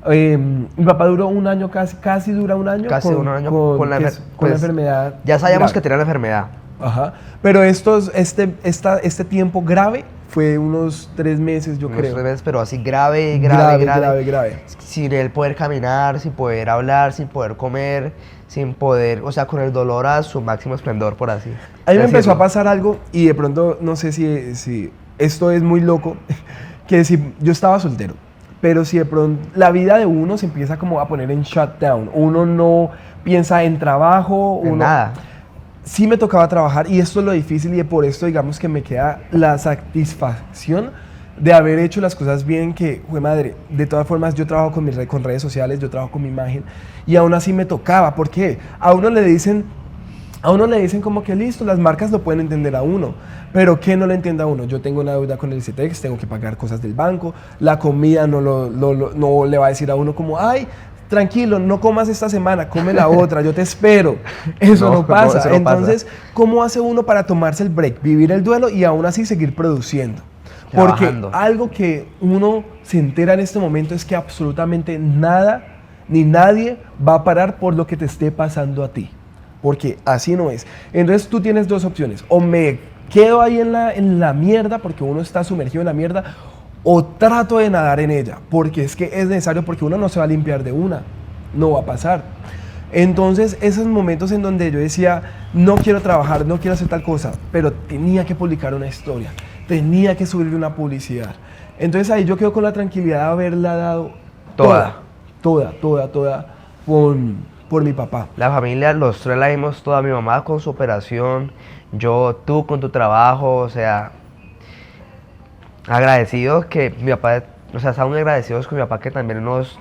mi papá duró un año, casi dura un año. Casi un año con la la pues, enfermedad. Ya sabíamos grave. que tenía la enfermedad. Ajá. Pero este tiempo grave fue unos 3 meses, yo creo. 3 meses, pero así grave. Sin él poder caminar, sin poder hablar, sin poder comer, sin poder, o sea, con el dolor a su máximo esplendor, por así A mí me empezó decirlo. a pasar algo y de pronto, no sé si esto es muy loco, que si yo estaba soltero, pero si de pronto la vida de uno se empieza como a poner en shutdown, uno no piensa en trabajo, En nada. Sí me tocaba trabajar y esto es lo difícil y por esto digamos que me queda la satisfacción de haber hecho las cosas bien, que, jue madre, de todas formas yo trabajo con redes sociales, yo trabajo con mi imagen y aún así me tocaba, porque a uno le dicen como que listo, las marcas lo pueden entender a uno, pero ¿qué no le entiende a uno? Yo tengo una deuda con el Citex, tengo que pagar cosas del banco, la comida no le va a decir a uno como, ay, tranquilo, no comas esta semana, come la otra, yo te espero. Eso no pasa. eso no Entonces, pasa. ¿cómo hace uno para tomarse el break, vivir el duelo y aún así seguir produciendo? Porque Trabajando. algo que uno se entera en este momento es que absolutamente nada ni nadie va a parar por lo que te esté pasando a ti. Porque así no es. Entonces tú tienes dos opciones. O me quedo ahí en la mierda porque uno está sumergido en la mierda, o trato de nadar en ella. Porque es que es necesario, porque uno no se va a limpiar de una. No va a pasar. Entonces esos momentos en donde yo decía, no quiero trabajar, no quiero hacer tal cosa, pero tenía que publicar una historia. Tenía que subir una publicidad. Entonces ahí yo quedo con la tranquilidad de haberla dado toda por mi papá. La familia, los tres la dimos toda, mi mamá con su operación, tú con tu trabajo, o sea, agradecidos que mi papá, o sea, estamos muy agradecidos con mi papá que también nos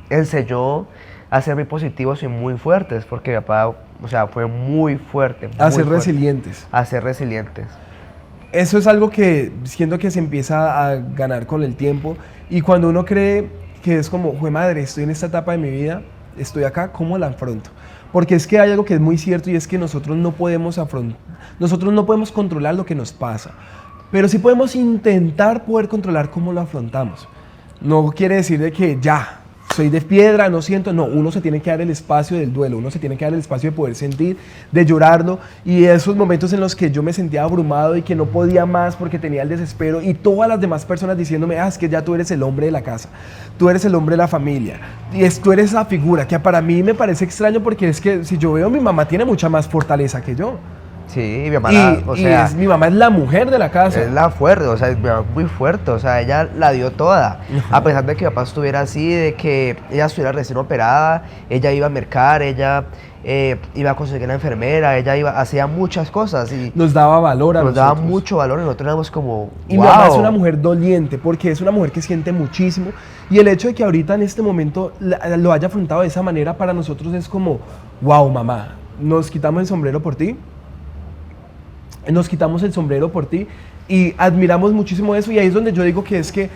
enseñó a ser muy positivos y muy fuertes, porque mi papá, o sea, fue muy fuerte. A ser resilientes. A ser resilientes. eso es algo que siento que se empieza a ganar con el tiempo, y cuando uno cree que es como, jue madre, estoy en esta etapa de mi vida, estoy acá, ¿cómo la afronto? Porque es que hay algo que es muy cierto, y es que nosotros no podemos controlar lo que nos pasa, pero sí podemos intentar poder controlar cómo lo afrontamos. No quiere decir de que ya, soy de piedra, no siento, no, uno se tiene que dar el espacio del duelo, uno se tiene que dar el espacio de poder sentir, de llorarlo, y esos momentos en los que yo me sentía abrumado y que no podía más porque tenía el desespero, y todas las demás personas diciéndome, es que ya tú eres el hombre de la casa, tú eres el hombre de la familia, y tú eres esa figura, que para mí me parece extraño, porque es que si yo veo, mi mamá tiene mucha más fortaleza que yo. Sí, mi mamá, mi mamá es la mujer de la casa. Es la fuerte, o sea, es muy fuerte, o sea, ella la dio toda. A pesar de que mi papá estuviera así, de que ella estuviera recién operada, ella iba a mercar, ella iba a conseguir la enfermera, hacía muchas cosas. Y nos daba valor a nosotros. Nos daba mucho valor, y nosotros éramos como, y mi mamá es una mujer doliente, porque es una mujer que siente muchísimo, y el hecho de que ahorita en este momento lo haya afrontado de esa manera, para nosotros es como, wow, mamá, nos quitamos el sombrero por ti. Nos quitamos el sombrero por ti, y admiramos muchísimo eso, y ahí es donde yo digo que es que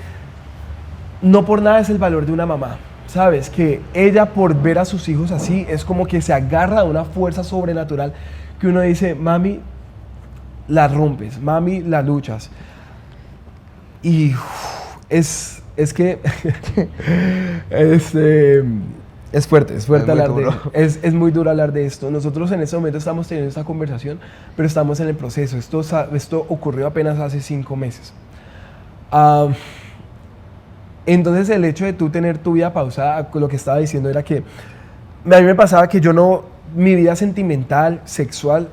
no por nada es el valor de una mamá, ¿sabes? Que ella, por ver a sus hijos así, es como que se agarra a una fuerza sobrenatural que uno dice, mami, la rompes, mami, la luchas. Y es que es fuerte hablar de es muy duro hablar de esto. Nosotros en este momento estamos teniendo esta conversación, pero estamos en el proceso. Esto ocurrió apenas hace 5 meses. Entonces el hecho de tú tener tu vida pausada, lo que estaba diciendo era que a mí me pasaba que mi vida sentimental, sexual,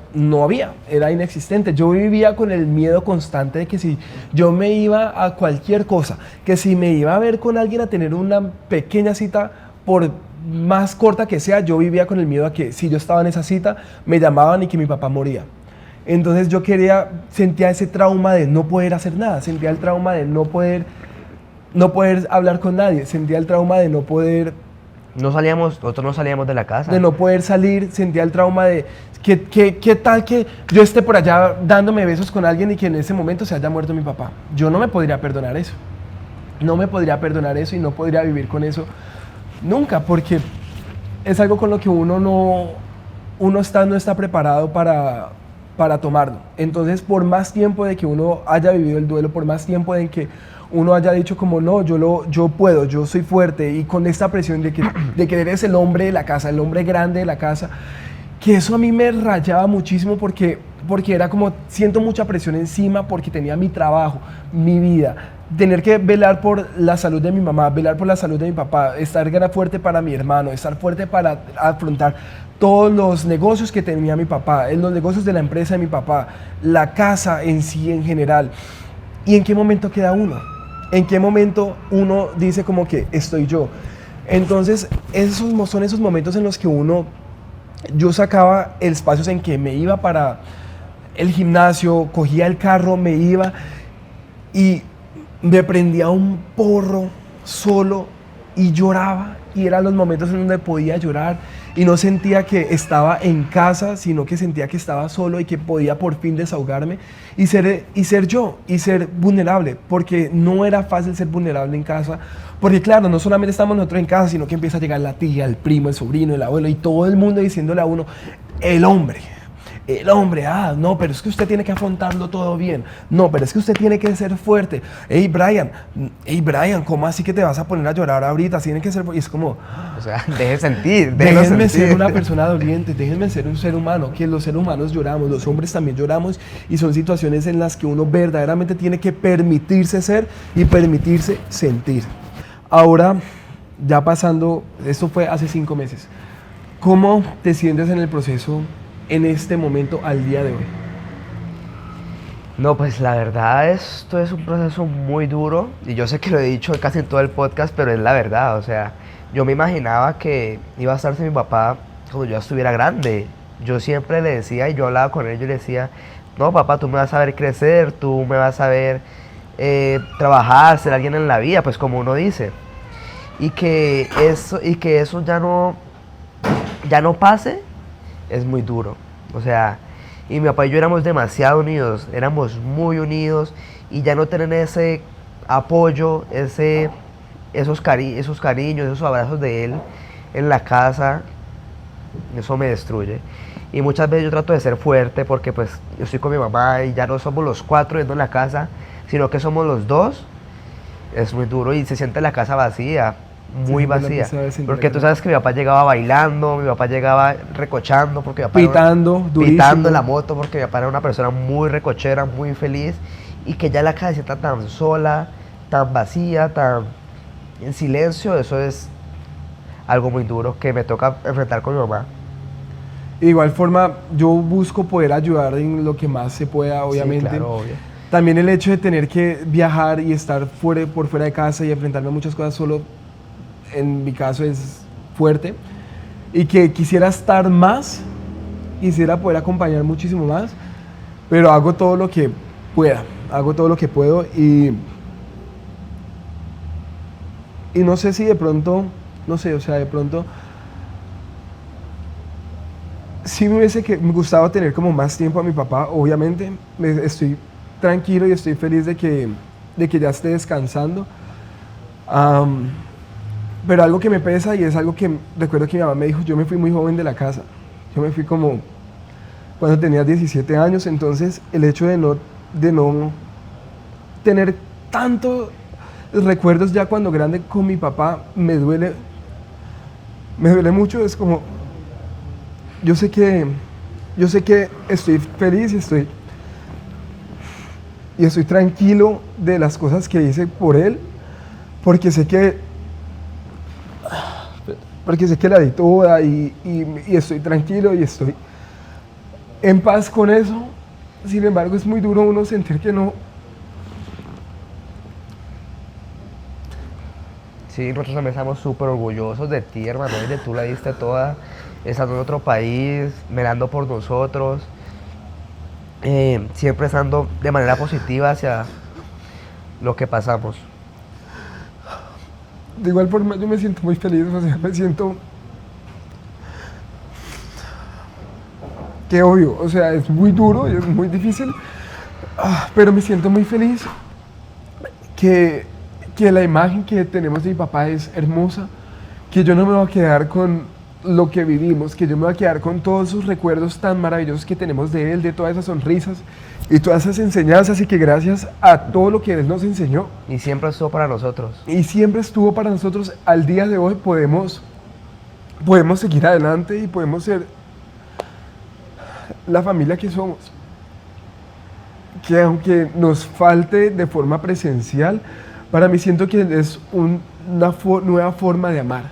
era inexistente. Yo vivía con el miedo constante de que si yo me iba a cualquier cosa, que si me iba a ver con alguien a tener una pequeña cita, por más corta que sea, yo vivía con el miedo a que si yo estaba en esa cita, me llamaban y que mi papá moría. Entonces yo sentía ese trauma de no poder hacer nada, sentía el trauma de no poder hablar con nadie, sentía el trauma de no poder... Nosotros no salíamos de la casa. De no poder salir, sentía el trauma de ¿qué tal que yo esté por allá dándome besos con alguien y que en ese momento se haya muerto mi papá? Yo no me podría perdonar eso. No me podría perdonar eso, y no podría vivir con eso nunca, porque es algo con lo que uno no está preparado para tomarlo. Entonces, por más tiempo de que uno haya vivido el duelo, por más tiempo de que uno haya dicho como no, yo puedo, yo soy fuerte, y con esta presión de que eres el hombre de la casa, el hombre grande de la casa, que eso a mí me rayaba muchísimo, porque era como, siento mucha presión encima, porque tenía mi trabajo, mi vida, tener que velar por la salud de mi mamá, velar por la salud de mi papá, estar fuerte para mi hermano, estar fuerte para afrontar todos los negocios que tenía mi papá, los negocios de la empresa de mi papá, la casa en sí en general. ¿Y en qué momento queda uno? ¿En qué momento uno dice como que estoy yo? Entonces, son esos momentos en los que yo sacaba espacios en que me iba para el gimnasio, cogía el carro, me iba y me prendía un porro solo y lloraba, y eran los momentos en donde podía llorar y no sentía que estaba en casa, sino que sentía que estaba solo y que podía por fin desahogarme y ser yo, y ser vulnerable, porque no era fácil ser vulnerable en casa, porque claro, no solamente estamos nosotros en casa, sino que empieza a llegar la tía, el primo, el sobrino, el abuelo, y todo el mundo diciéndole a uno, el hombre, no, pero es que usted tiene que afrontarlo todo bien, no, pero es que usted tiene que ser fuerte, hey Brian, ¿cómo así que te vas a poner a llorar ahorita? Tiene que ser, y es como, o sea, déjenme ser una persona doliente, déjenme ser un ser humano, que los seres humanos lloramos, los hombres también lloramos, y son situaciones en las que uno verdaderamente tiene que permitirse ser y permitirse sentir. Ahora, ya pasando, esto fue hace 5 meses, ¿cómo te sientes en el proceso en este momento al día de hoy? No, pues la verdad esto es un proceso muy duro, y yo sé que lo he dicho casi en todo el podcast, pero es la verdad. O sea, yo me imaginaba que iba a estarse mi papá cuando yo estuviera grande. Yo siempre le decía, y yo hablaba con él, yo le decía, no papá, tú me vas a ver crecer, tú me vas a ver trabajar, ser alguien en la vida, pues como uno dice. Y que eso ya no pase, es muy duro. O sea, Y mi papá y yo éramos demasiado unidos, éramos muy unidos, y ya no tener ese apoyo, esos cariños, esos abrazos de él en la casa, eso me destruye. Y muchas veces yo trato de ser fuerte porque pues yo estoy con mi mamá y ya no somos los 4 yendo en la casa, sino que somos los 2. Es muy duro y se siente la casa vacía, muy vacía. Porque tú sabes que mi papá llegaba bailando, mi papá llegaba recochando, porque mi papá pitando en la moto, porque mi papá era una persona muy recochera, muy feliz, y que ya la casa se sienta tan sola, tan vacía, tan en silencio, eso es algo muy duro que me toca enfrentar con mi mamá. De igual forma, yo busco poder ayudar en lo que más se pueda, obviamente. Sí, claro, obvio. También el hecho de tener que viajar y estar por fuera de casa y enfrentarme a muchas cosas solo, en mi caso es fuerte. Y que quisiera estar más, quisiera poder acompañar muchísimo más, pero hago todo lo que pueda, hago todo lo que puedo y no sé si de pronto, no sé, o sea, de pronto sí me gustado tener como más tiempo a mi papá, obviamente. Estoy tranquilo y estoy feliz de que ya esté descansando. Pero algo que me pesa y es algo que recuerdo que mi mamá me dijo, yo me fui muy joven de la casa. Yo me fui como cuando tenía 17 años, entonces el hecho de no tener tantos recuerdos ya cuando grande con mi papá me duele mucho. Es como, yo sé que estoy feliz y estoy tranquilo de las cosas que hice por él, porque sé que la di toda y estoy tranquilo y estoy en paz con eso. Sin embargo, es muy duro uno sentir que no. Sí, nosotros también estamos súper orgullosos de ti, hermano, y de tú la diste toda, estando en otro país, velando por nosotros, siempre estando de manera positiva hacia lo que pasamos. De igual forma, yo me siento muy feliz, o sea, me siento que obvio, o sea, es muy duro y es muy difícil, pero me siento muy feliz que la imagen que tenemos de mi papá es hermosa, que yo no me voy a quedar con lo que vivimos, que yo me voy a quedar con todos esos recuerdos tan maravillosos que tenemos de él, de todas esas sonrisas y todas esas enseñanzas, y que gracias a todo lo que él nos enseñó Y siempre estuvo para nosotros. y siempre estuvo para nosotros, al día de hoy podemos seguir adelante y podemos ser la familia que somos. Que aunque nos falte de forma presencial, para mí siento que es una nueva forma de amar.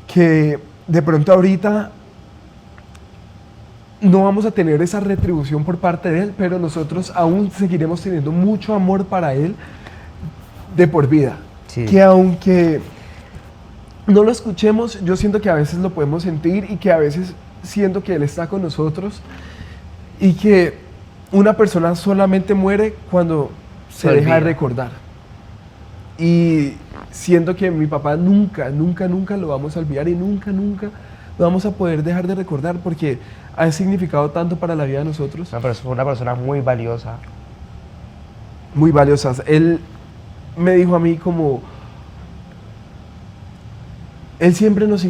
Que de pronto ahorita no vamos a tener esa retribución por parte de él, pero nosotros aún seguiremos teniendo mucho amor para él de por vida. Sí. Que aunque no lo escuchemos, yo siento que a veces lo podemos sentir y que a veces siento que él está con nosotros, y que una persona solamente muere cuando se deja de recordar. Y siento que mi papá nunca lo vamos a olvidar y nunca lo vamos a poder dejar de recordar, porque ha significado tanto para la vida de nosotros. Una persona muy valiosa. Muy valiosas. Él me dijo a mí como... Él siempre nos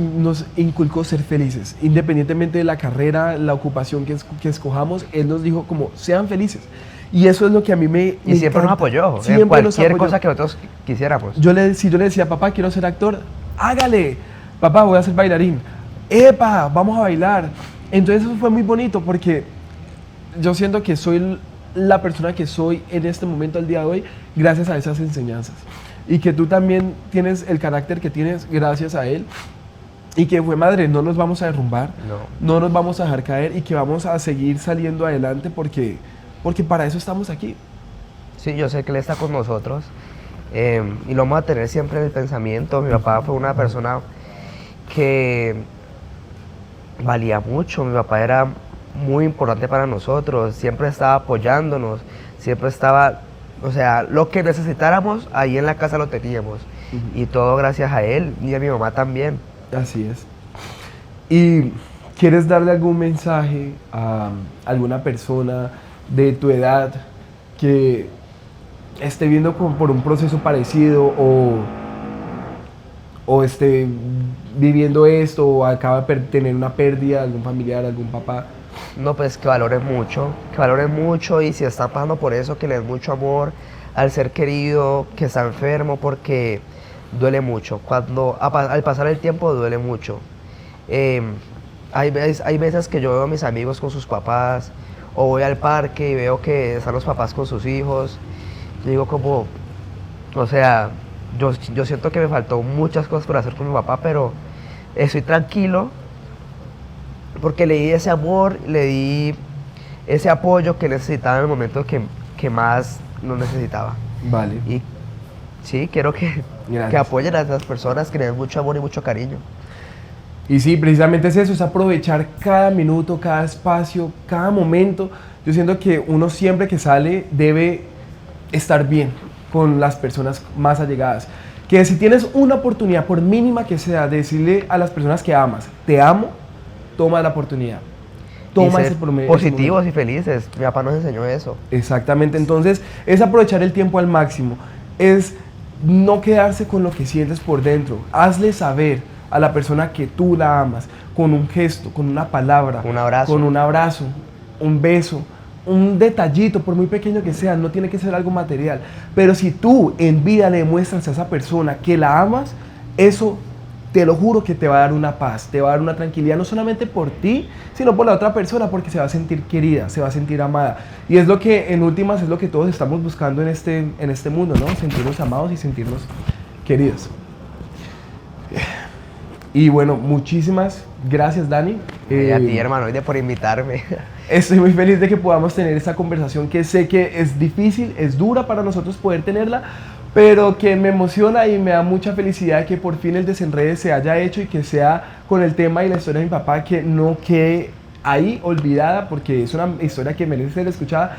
inculcó ser felices, independientemente de la carrera, la ocupación que escojamos. Él nos dijo como, sean felices. Y eso es lo que a mí me Y siempre nos apoyó, siempre en cualquier nos apoyó. cosa que nosotros quisiéramos. Si yo le decía, papá, quiero ser actor, hágale. Papá, voy a ser bailarín. ¡Epa! Vamos a bailar. Entonces eso fue muy bonito, porque yo siento que soy la persona que soy en este momento, al día de hoy, gracias a esas enseñanzas. Y que tú también tienes el carácter que tienes gracias a él. Y que fue madre, no nos vamos a derrumbar, no nos vamos a dejar caer, y que vamos a seguir saliendo adelante porque para eso estamos aquí. Sí, yo sé que él está con nosotros, y lo vamos a tener siempre en el pensamiento. Mi papá fue una persona que valía mucho, mi papá era muy importante para nosotros, siempre estaba apoyándonos, siempre estaba, o sea, lo que necesitáramos ahí en la casa lo teníamos, y todo gracias a él y a mi mamá también. Así es. Y ¿quieres darle algún mensaje a alguna persona de tu edad que esté viendo por un proceso parecido o esté viviendo esto o acaba de tener una pérdida, algún familiar, algún papá? No, pues que valoren mucho y si están pasando por eso, que le den mucho amor al ser querido que está enfermo, porque duele mucho. Al pasar el tiempo duele mucho. Hay veces que yo veo a mis amigos con sus papás o voy al parque y veo que están los papás con sus hijos. Yo digo como, o sea, yo siento que me faltó muchas cosas por hacer con mi papá, pero estoy tranquilo porque le di ese amor, le di ese apoyo que necesitaba en el momento que más lo necesitaba. Vale. Y sí, quiero que apoyen a esas personas, que le den mucho amor y mucho cariño. Y sí, precisamente es eso, es aprovechar cada minuto, cada espacio, cada momento. Yo siento que uno siempre que sale debe estar bien con las personas más allegadas. Que si tienes una oportunidad, por mínima que sea, de decirle a las personas que amas, te amo, toma la oportunidad. Toma ese promedio. Positivos y felices. Mi papá nos enseñó eso. Exactamente, entonces es aprovechar el tiempo al máximo. Es no quedarse con lo que sientes por dentro. Hazle saber a la persona que tú la amas, con un gesto, con una palabra, con un abrazo, un beso, un detallito, por muy pequeño que sea, no tiene que ser algo material. Pero si tú en vida le demuestras a esa persona que la amas, eso te lo juro que te va a dar una paz, te va a dar una tranquilidad, no solamente por ti, sino por la otra persona, porque se va a sentir querida, se va a sentir amada. Y es lo que, en últimas, es lo que todos estamos buscando en este mundo, ¿no? Sentirnos amados y sentirnos queridos. Y bueno, muchísimas gracias, Dani. A ti, hermano, por invitarme. Estoy muy feliz de que podamos tener esta conversación que sé que es difícil, es dura para nosotros poder tenerla, pero que me emociona y me da mucha felicidad que por fin el desenrede se haya hecho y que sea con el tema y la historia de mi papá, que no quede ahí olvidada, porque es una historia que merece ser escuchada.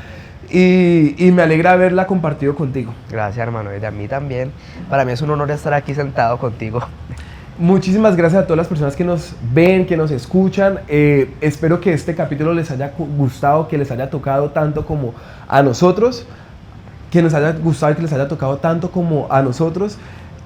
Y me alegra haberla compartido contigo. Gracias, hermano, y a mí también. Para mí es un honor estar aquí sentado contigo. Muchísimas gracias a todas las personas que nos ven, que nos escuchan. Espero que este capítulo les haya gustado, que les haya tocado tanto como a nosotros. Que nos haya gustado y que les haya tocado tanto como a nosotros.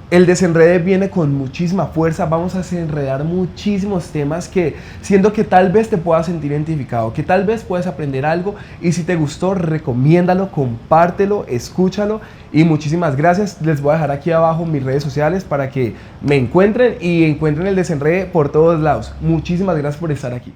El desenrede viene con muchísima fuerza. Vamos a desenredar muchísimos temas que siento que tal vez te puedas sentir identificado, que tal vez puedes aprender algo. Y si te gustó, recomiéndalo, compártelo, escúchalo. Y muchísimas gracias. Les voy a dejar aquí abajo mis redes sociales para que me encuentren y encuentren el desenrede por todos lados. Muchísimas gracias por estar aquí.